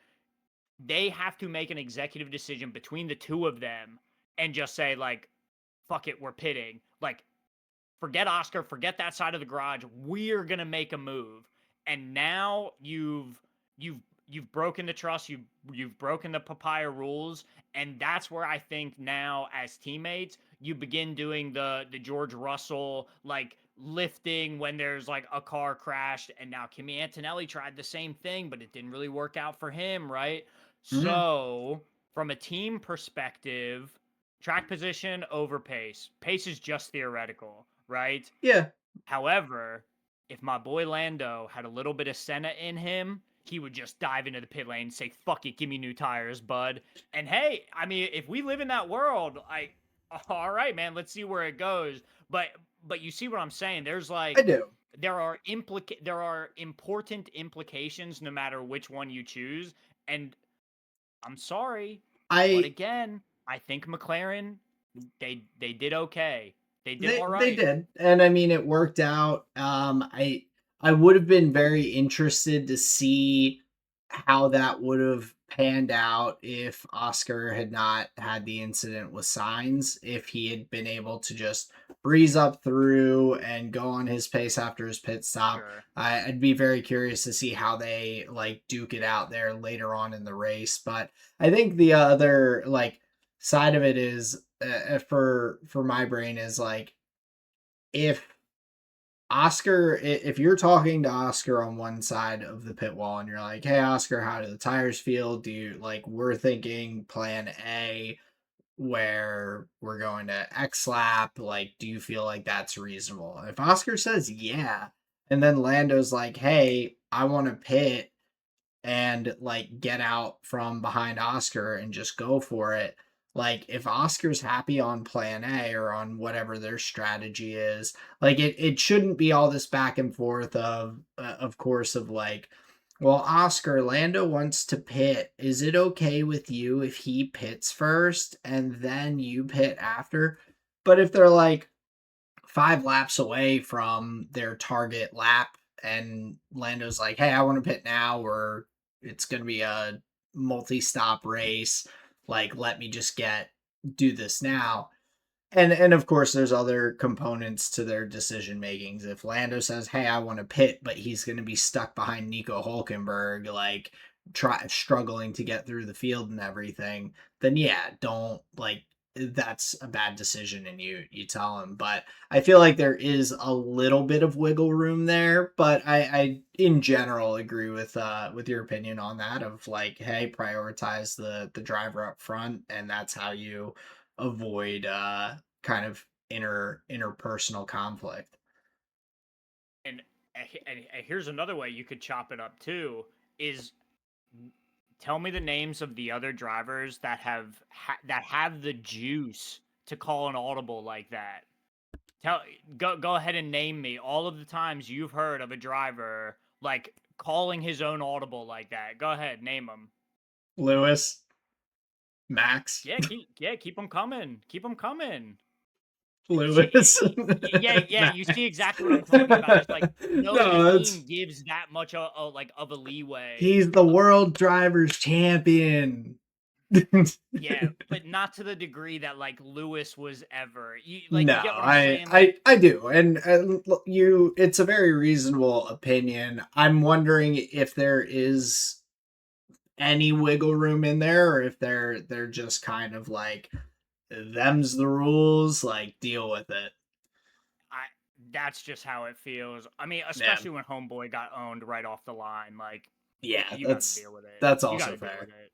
they have to make an executive decision between the two of them and just say, like, fuck it, we're pitting. Like, forget Oscar, forget that side of the garage. We're gonna make a move. And now you've broken the trust, you've broken the papaya rules, and that's where I think now as teammates you begin doing the George Russell like lifting when there's like a car crashed, and now Kimi Antonelli tried the same thing, but it didn't really work out for him, right? Mhm. So from a team perspective, track position over pace. Pace is just theoretical, right? Yeah. However, if my boy Lando had a little bit of Senna in him, he would just dive into the pit lane and say, "Fuck it, give me new tires, bud." And hey, I mean, if we live in that world, like, all right, man, let's see where it goes. But you see what I'm saying? There's I like do. there are important implications no matter which one you choose. And I'm sorry, but I again, I think McLaren they did okay. They did all They right. did, and I mean it worked out. I would have been very interested to see how that would have panned out if Oscar had not had the incident with Signs. If he had been able to just breeze up through and go on his pace after his pit stop, Sure. I'd be very curious to see how they like duke it out there later on in the race. But I think the other like side of it is for my brain is like if if you're talking to Oscar on one side of the pit wall and you're like, "Hey Oscar, how do the tires feel? Do you like we're thinking plan A where we're going to X lap, like do you feel like that's reasonable?" If Oscar says, "Yeah," and then Lando's like, "Hey, I want to pit and like get out from behind Oscar and just go for it." Like if Oscar's happy on plan A or on whatever their strategy is, like it shouldn't be all this back and forth of course of like, well, Oscar, Lando wants to pit. Is it okay with you if he pits first and then you pit after? But if they're like 5 laps away from their target lap and Lando's like, "Hey, I want to pit now or it's going to be a multi-stop race. Like let me just get do this now." And of course there's other components to their decision makings. If Lando says, "Hey, I want to pit," but he's going to be stuck behind Nico Hulkenberg like struggling to get through the field and everything, then yeah, don't like that's a bad decision and you tell him. But I feel like there is a little bit of wiggle room there, but I in general agree with your opinion on that of like, hey, prioritize the driver up front and that's how you avoid kind of interpersonal conflict. And, and here's another way you could chop it up too is tell me the names of the other drivers that that have the juice to call an audible like that. Tell go ahead and name me all of the times you've heard of a driver like calling his own audible like that. Go ahead, name them. Lewis, Max, Keep them coming. Keep them coming. Lewis. Yeah, you see exactly what I'm talking about. It's like no No, team that's gives that much like of a leeway. he's the world drivers champion. Yeah, but not to the degree that like Lewis was ever. No, You get what I'm saying? Like I do, and you, it's a very reasonable opinion. I'm wondering if there is any wiggle room in there, or if they're just kind of like them's the rules, like deal with it. I that's just how it feels. I mean, Yeah, especially when Homeboy got owned right off the line. Like yeah, you got to deal with it. that's You got also to deal with fair. it.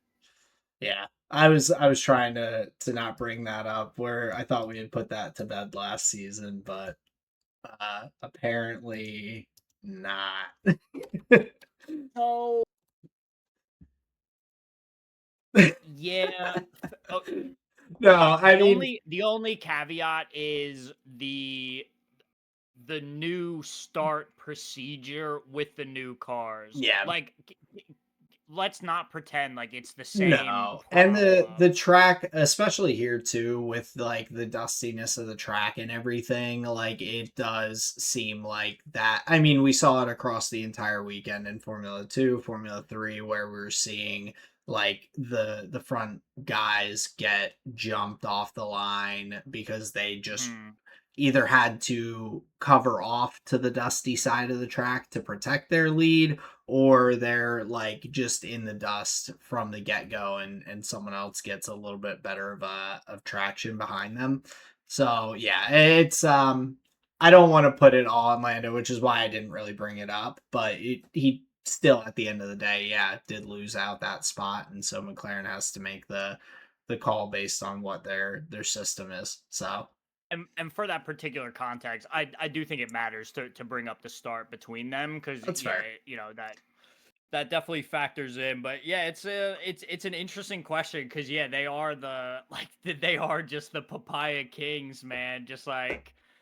Yeah. I was trying to not bring that up where I thought we had put that to bed last season, but apparently not. So yeah. Oh, No, I mean, the only caveat is the new start procedure with the new cars. yeah, Like let's not pretend like it's the same no. And the problem. track, especially here too, with like the dustiness of the track and everything, like it does seem like that. I mean, we saw it across the entire weekend in Formula 2, Formula 3, where we are seeing like the front guys get jumped off the line because they just Hmm. either had to cover off to the dusty side of the track to protect their lead, or they're like just in the dust from the get-go, and someone else gets a little bit better of traction behind them. So yeah, it's I don't want to put it all on Lando, which is why I didn't really bring it up, but he still at the end of the day, yeah, did lose out that spot, and so McLaren has to make the call based on what their system is. So And for that particular context, I do think it matters to bring up the start between them because that's yeah, fair. that definitely factors in. But yeah, it's an interesting question because yeah, they are they are just the papaya kings, man. Just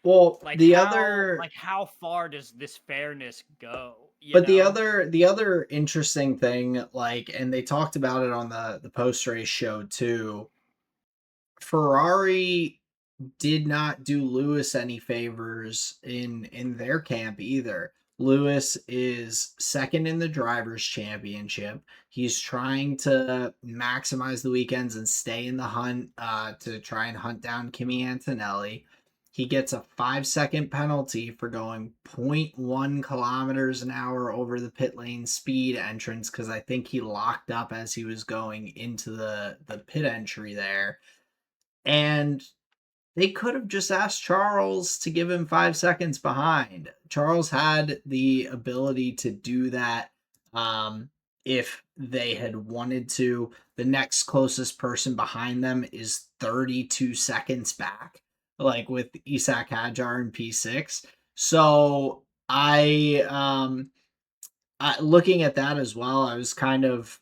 Well, the other like how far does this fairness go? You but know? the other interesting thing, like, and they talked about it on the post race show too. Ferrari did not do Lewis any favors in their camp either. Lewis is second in the drivers championship. He's trying to maximize the weekends and stay in the hunt to try and hunt down Kimi Antonelli. He gets a 5 second penalty for going zero point 0.1 kilometers an hour over the pit lane speed entrance because I think he locked up as he was going into the pit entry there. And they could have just asked Charles to give him 5 seconds behind. Charles had the ability to do that if they had wanted to. The next closest person behind them is 32 seconds back, like with Isak Hadjar in P6. So looking at that as well, I was kind of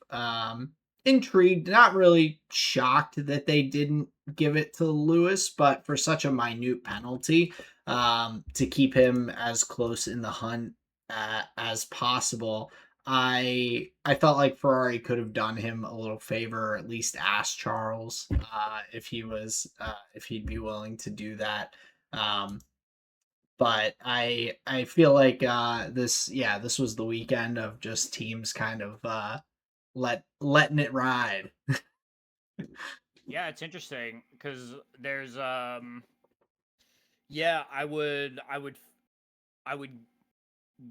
intrigued, not really shocked that they didn't give it to Lewis, but for such a minute penalty, to keep him as close in the hunt as possible. I felt like Ferrari could have done him a little favor, or at least asked Charles if he'd be willing to do that. Um, but I feel like this was the weekend of just teams kind of letting it ride. Yeah, it's interesting because there's yeah, I would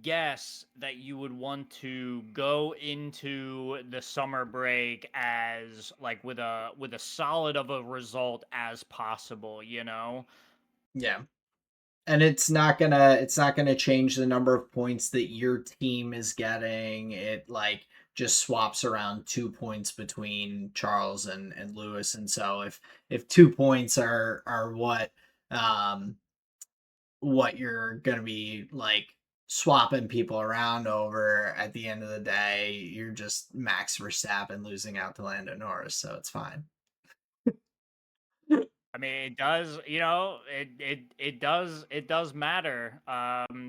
guess that you would want to go into the summer break as like with a solid of a result as possible, you know? Yeah. And it's not gonna change the number of points that your team is getting. It like just swaps around 2 points between Charles and Lewis. And so if 2 points are um what you're gonna be like swapping people around over at the end of the day, you're just Max Verstappen losing out to Lando Norris, so it's fine. I mean, it does, it does matter.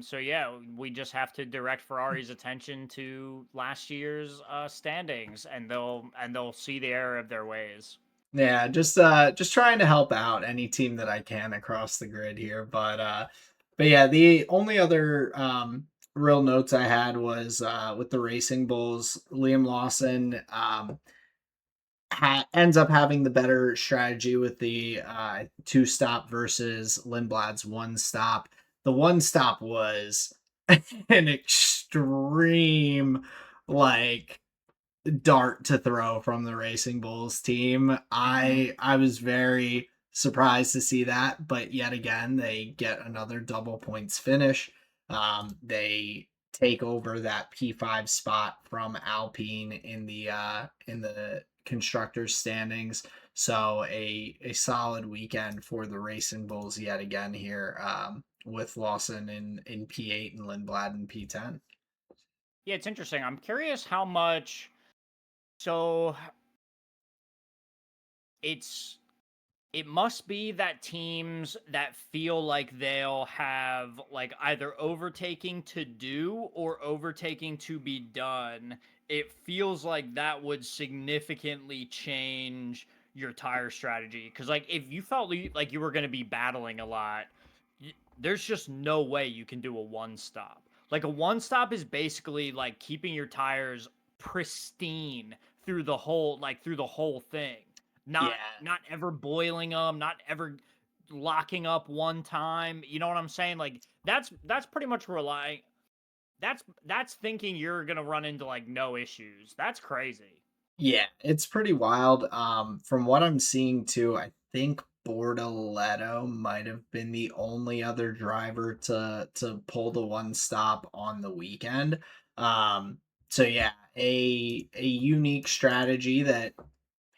So yeah, we just have to direct Ferrari's attention to last year's standings, and they'll see the error of their ways. Yeah, just trying to help out any team that I can across the grid here. But yeah, the only other real notes I had was with the Racing Bulls, Liam Lawson ends up having the better strategy with the two stop versus Lindblad's one stop. The one stop was an extreme like dart to throw from the Racing Bulls team. Hmm. I was very surprised to see that, but yet again they get another double points finish. They take over that P5 spot from Alpine in the constructors standings. So a solid weekend for the Racing Bulls yet again here, with Lawson in P8 and Lindblad in P10. Yeah, it's interesting. I'm curious how much. So it's it must be that teams that feel like they'll have like either overtaking to do or overtaking to be done. It feels like that would significantly change your tire strategy because like if you felt like you were going to be battling a lot, there's just no way you can do a one stop. Like a one stop is basically like keeping your tires pristine through the whole thing, Yeah, not ever boiling them, not ever locking up one time. You know what I'm saying? Like that's pretty much relying that's thinking you're gonna run into like no issues. That's crazy. Yeah, it's pretty wild. From what I'm seeing too, I think Bortoleto might have been the only other driver to pull the one stop on the weekend. Um, so yeah, a unique strategy that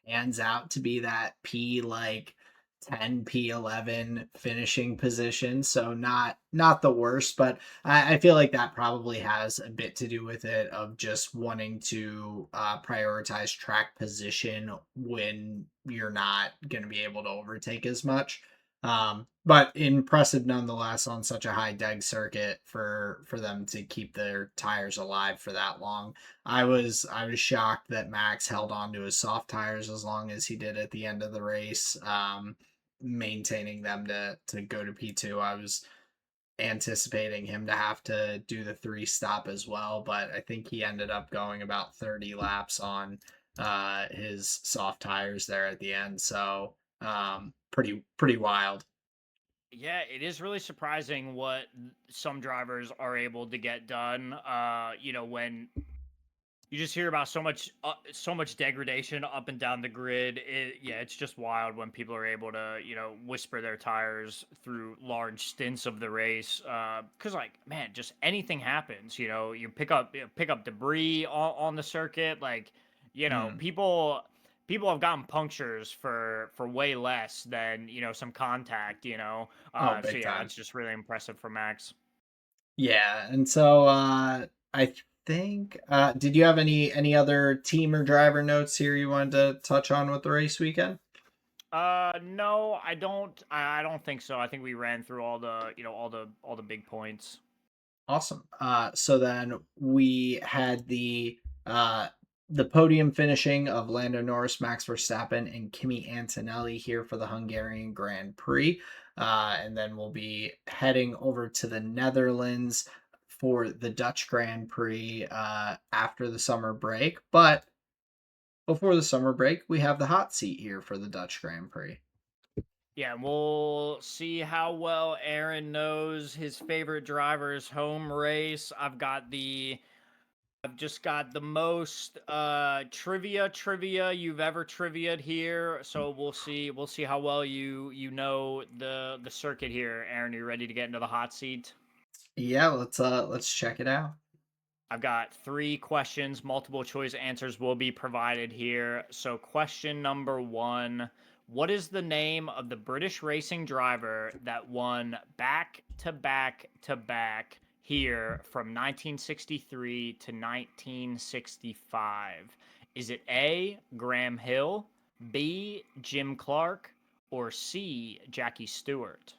pans out to be that P like 10 P11 finishing position. So not the worst, but I feel like that probably has a bit to do with it of just wanting to prioritize track position when you're not going to be able to overtake as much. But impressive nonetheless on such a high deg circuit for them to keep their tires alive for that long. I was shocked that Max held on to his soft tires as long as he did at the end of the race, maintaining them to go to P2. I was anticipating him to have to do the three stop as well, but I think he ended up going about 30 laps on his soft tires there at the end. So pretty wild. Yeah, it is really surprising what some drivers are able to get done. When you just hear about so much degradation up and down the grid. It's just wild when people are able to whisper their tires through large stints of the race. Because like man, just anything happens. You pick up debris on the circuit. Like Mm. people have gotten punctures for way less than some contact. Oh, So big yeah, time. that's just really impressive for Max. Yeah, and so I think did you have any other team or driver notes here you wanted to touch on with the race weekend? No, I don't. I don't think so. I think we ran through all the, all the big points. Awesome. So then we had the podium finishing of Lando Norris, Max Verstappen, and Kimi Antonelli here for the Hungarian Grand Prix. And then we'll be heading over to the Netherlands for the Dutch Grand Prix after the summer break. But before the summer break, we have the hot seat here for the Dutch Grand Prix. Yeah, we'll see how well Aaron knows his favorite driver's home race. I've just got the most trivia you've ever triviaed here. So we'll see how well you know the circuit here. Aaron, are you ready to get into the hot seat? Yeah, let's check it out. I've got 3 questions. Multiple choice answers will be provided here. So, question number 1: what is the name of the British racing driver that won back to back to back here from 1963 to 1965? Is it A, Graham Hill, B, Jim Clark, or C, Jackie Stewart?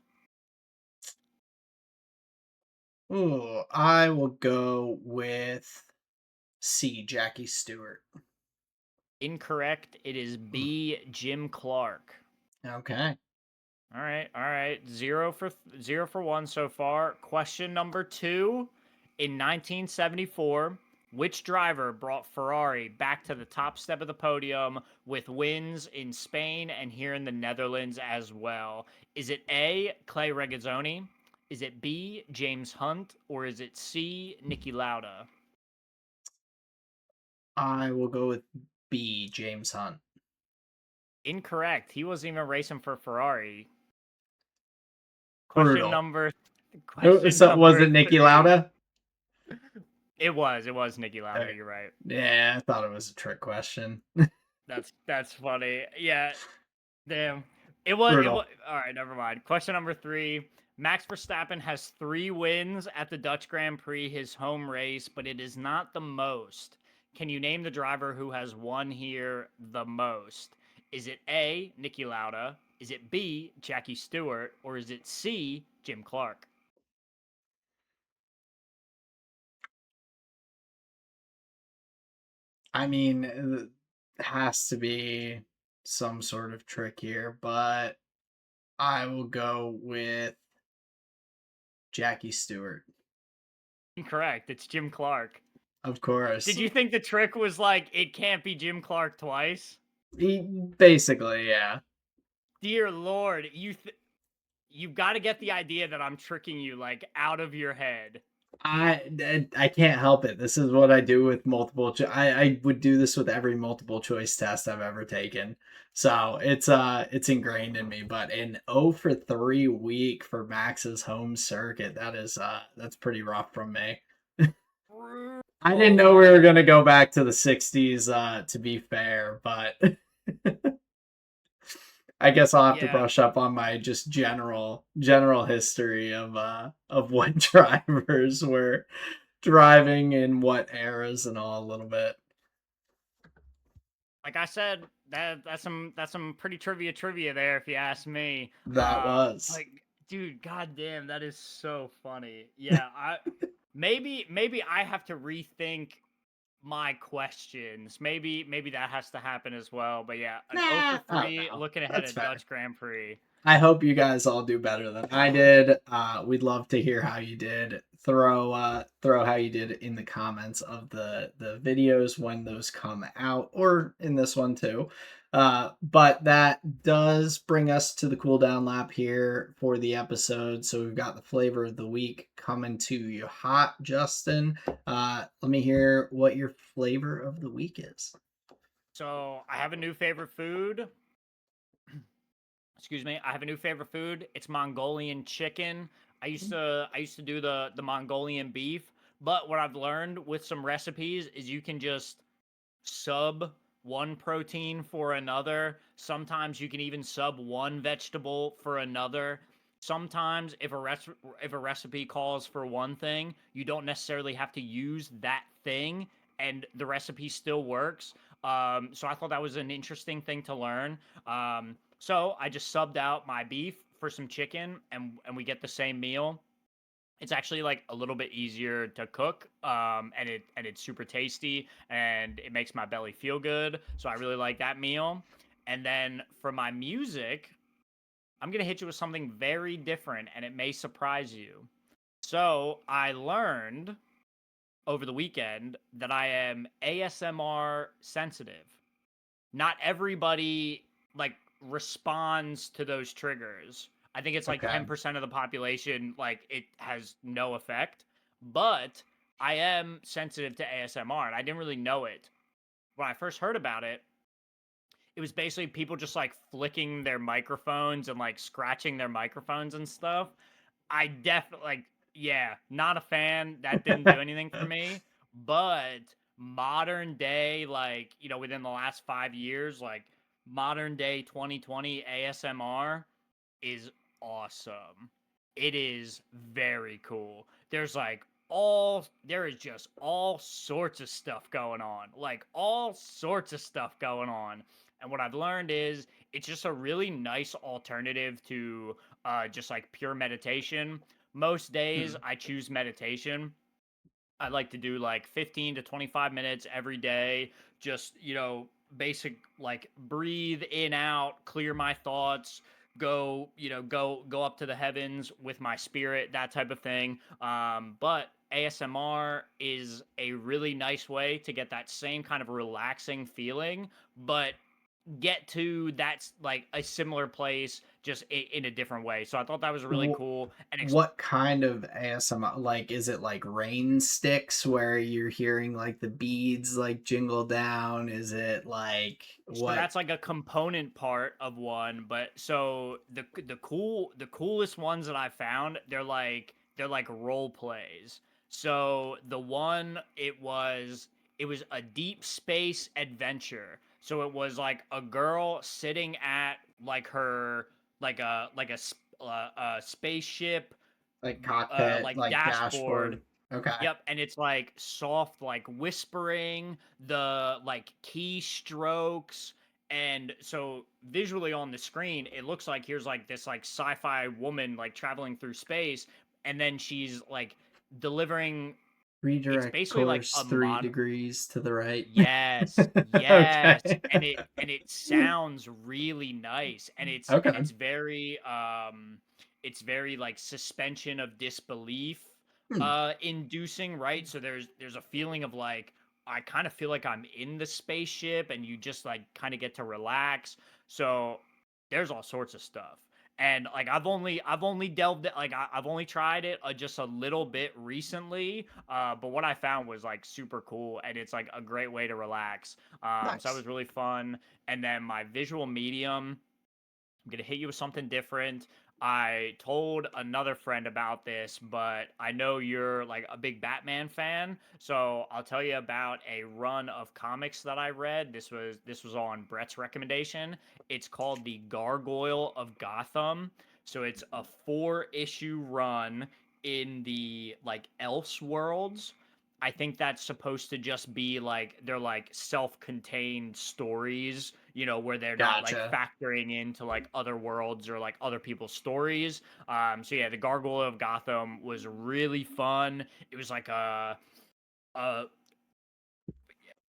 Ooh, I will go with C, Jackie Stewart. Incorrect. It is Hmm. B, Jim Clark. Okay. All right, all right. 0 for 1 so far. Question number 2. In 1974, which driver brought Ferrari back to the top step of the podium with wins in Spain and here in the Netherlands as well? Is it A, Clay Regazzoni? Is it B, James Hunt? Or is it C, Nicky Lauda? I will go with B, James Hunt. Incorrect. He wasn't even racing for Ferrari. Question Brutal. number Oh, question so was number it Nicky 3. Lauda? It was Nicky Lauda. Okay. You're right. Yeah, I thought it was a trick question. That's funny. Yeah, damn. It was. Brutal. All right, never mind. Question number 3. Max Verstappen has 3 wins at the Dutch Grand Prix, his home race, but it is not the most. Can you name the driver who has won here the most? Is it A, Nicky Lauda? Is it B, Jackie Stewart? Or is it C, Jim Clark? I mean, it has to be some sort of trick here, but I will go with Jackie Stewart. Incorrect. It's Jim Clark. Of Did course. you think the trick was like it can't be Jim Clark twice? Basically, yeah. Dear Lord, you've got to get the idea that I'm tricking you like out of your head. I can't help it. This is what I do with I would do this with every multiple choice test I've ever taken. So it's ingrained in me. But an 0 for 3 week for Max's home circuit, that's pretty rough from me. I didn't know we were gonna go back to the 60s, to be fair, but I guess I'll have to Yeah, brush up on my just general history of what drivers were driving in what eras and all a little bit. like I said, that's some pretty trivia there, if you ask me. That was. Like, dude, goddamn, that is so funny. Yeah, maybe I have to rethink my questions. Maybe that has to happen as well. But yeah, an 0 for Nah, oh 3 no. looking ahead That's at fair. Dutch Grand Prix. I hope you guys all do better than I did. We'd love to hear how you did. Throw how you did in the comments of the videos when those come out, or in this one too. But that does bring us to the cool down lap here for the episode. So we've got the flavor of the week coming to you hot, Justin. Let me hear what your flavor of the week is. So I have a new favorite food. Excuse me. I have a new favorite food. It's Mongolian chicken. I used to do the Mongolian beef, but what I've learned with some recipes is you can just sub one protein for another. Sometimes you can even sub one vegetable for another. Sometimes if a recipe calls for one thing, you don't necessarily have to use that thing and the recipe still works. So I thought that was an interesting thing to learn. So I just subbed out my beef for some chicken and we get the same meal. It's actually like a little bit easier to cook, and it's super tasty and it makes my belly feel good. So I really like that meal. And then for my music, I'm gonna hit you with something very different, and it may surprise you. So I learned over the weekend that I am ASMR sensitive. Not everybody like responds to those triggers. I think it's like Okay. 10% of the population like it has no effect, but I am sensitive to ASMR and I didn't really know it. When I first heard about it, it was basically people just like flicking their microphones and like scratching their microphones and stuff. I definitely like, yeah, not a fan. That didn't do anything for me. But modern day, like, within the last 5 years, like modern day 2020 ASMR is awesome. It is very cool. There is just all sorts of stuff going on. Like all sorts of stuff going on. And what I've learned is it's just a really nice alternative to just like pure meditation. Most days Hmm. I choose meditation. I like to do like 15 to 25 minutes every day. Just, basic like breathe in, out, clear my thoughts, go up to the heavens with my spirit, that type of thing. But ASMR is a really nice way to get that same kind of relaxing feeling, but get to that's like a similar place just in a different way. So I thought that was really cool and What kind of ASMR? Like, is it like rain sticks where you're hearing like the beads like jingle down? Is it like so what? that's like a component part of one, but so the coolest ones that I found, they're like role plays. So the one it was a deep space adventure. So it was like a girl sitting at like her a spaceship Like cockpit, like like dashboard. dashboard? Okay. Yep, and it's like soft, like whispering, the like keystrokes, and so visually on the screen, it looks like here's like this like sci-fi woman like traveling through space, and then she's like delivering. It's Redirect basically like course a 3 degrees to the right. yes, yes, Okay. and it sounds really nice, and Okay. it's very like suspension of disbelief Hmm. inducing, right? So there's a feeling of like I kind of feel like I'm in the spaceship and you just like kind of get to relax. So there's all sorts of stuff. And like I've only delved like I've only tried it just a little bit recently, but what I found was like super cool, and it's like a great way to relax. So that Nice. was really fun. And then my visual medium, I'm gonna hit you with something different. I told another friend about this, but I know you're like a big Batman fan, so I'll tell you about a run of comics that I read. This was on Brett's recommendation. It's called The Gargoyle of Gotham. So it's a 4-issue run in the like Elf's worlds. I think that's supposed to just be like they're like self-contained stories, where they're not like Gotcha. factoring into like other worlds or like other people's stories. So yeah, the Gargoyle of Gotham was really fun. It was like a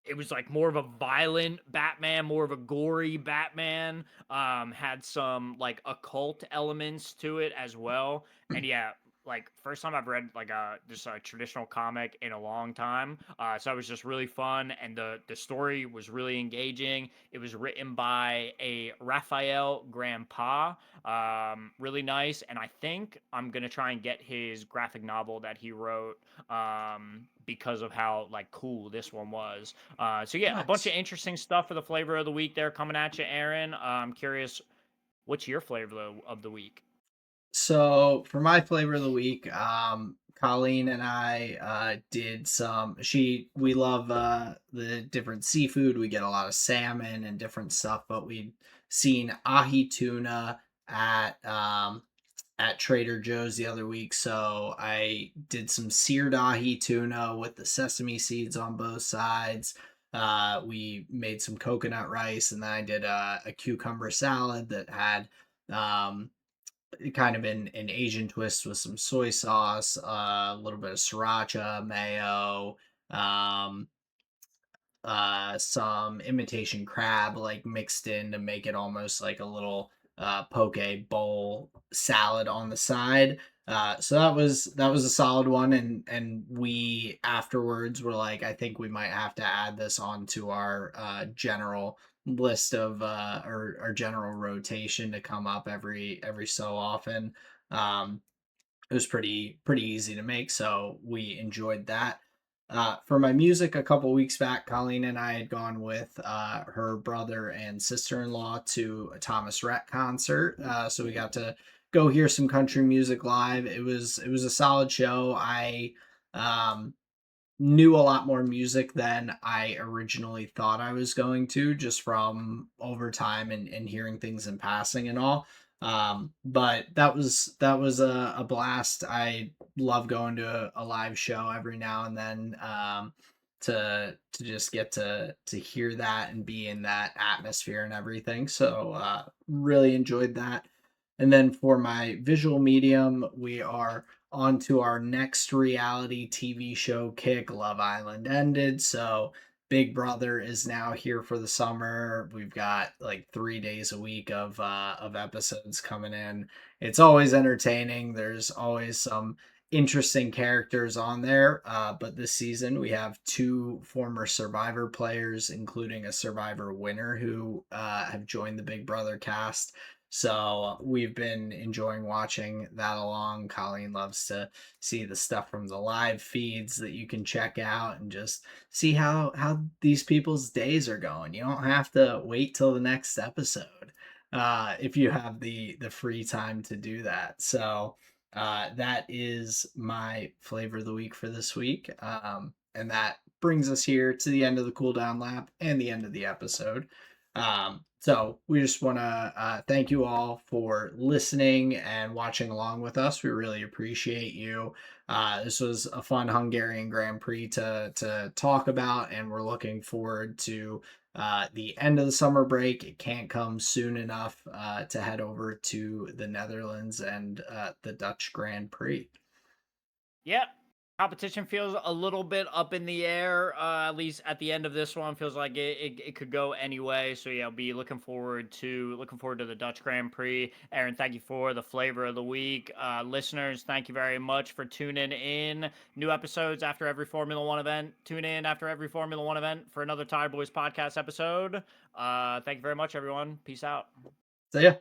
it was like more of a violent Batman, more of a gory Batman. Had some like occult elements to it as well. And yeah, like first time I've read like just a traditional comic in a long time. So it was just really fun, and the story was really engaging. It was written by a Raphael Grandpa. Really nice, and I think I'm gonna try and get his graphic novel that he wrote, because of how like cool this one was. So yeah, a bunch of Nice. interesting stuff for the flavor of the week there coming at you, Aaron. I'm curious, what's your flavor of the week? So for my flavor of the week, Colleen and I did some. We love the different seafood. We get a lot of salmon and different stuff, but we'd seen ahi tuna at Trader Joe's the other week. So I did some seared ahi tuna with the sesame seeds on both sides. We made some coconut rice, and then I did a cucumber salad that had um, kind of an Asian twist with some soy sauce, a little bit of sriracha, mayo, um, some imitation crab like mixed in to make it almost like a little poke bowl salad on the side. So that was a solid one, and we afterwards were like, I think we might have to add this onto our general list of our general rotation to come up every so often. Um, it was pretty easy to make, so we enjoyed that. For my music, a couple weeks back, Colleen and I had gone with her brother and sister-in-law to a Thomas Rhett concert, so we got to go hear some country music live. It was a solid show. I um, knew a lot more music than I originally thought I was going to, just from over time and hearing things in passing and all. But that was a blast. I love going to a live show every now and then, to just get to hear that and be in that atmosphere and everything. So really enjoyed that. And then for my visual medium, we are on to our next reality TV show kick. Love Island ended, so Big Brother is now here for the summer. We've got like 3 days a week of episodes coming in. It's always entertaining. There's always some interesting characters on there. But this season we have two former Survivor players, including a Survivor winner who have joined the Big Brother cast. So we've been enjoying watching that along. Colleen loves to see the stuff from the live feeds that you can check out and just see how these people's days are going. You don't have to wait till the next episode if you have the free time to do that. So that is my flavor of the week for this week, and that brings us here to the end of the cool down lap and the end of the episode. So we just want to thank you all for listening and watching along with us. We really appreciate you. This was a fun Hungarian Grand Prix to talk about, and we're looking forward to the end of the summer break. It can't come soon enough to head over to the Netherlands and the Dutch Grand Prix. Yep. Competition feels a little bit up in the air. At least at the end of this one, feels like it could go anyway. So yeah, I'll be looking forward to the Dutch Grand Prix. Aaron, thank you for the flavor of the week. Listeners, thank you very much for tuning in. New episodes after every Formula One event. Tune in after every Formula One event for another Tyred Boys podcast episode. Thank you very much, everyone. Peace out. So yeah.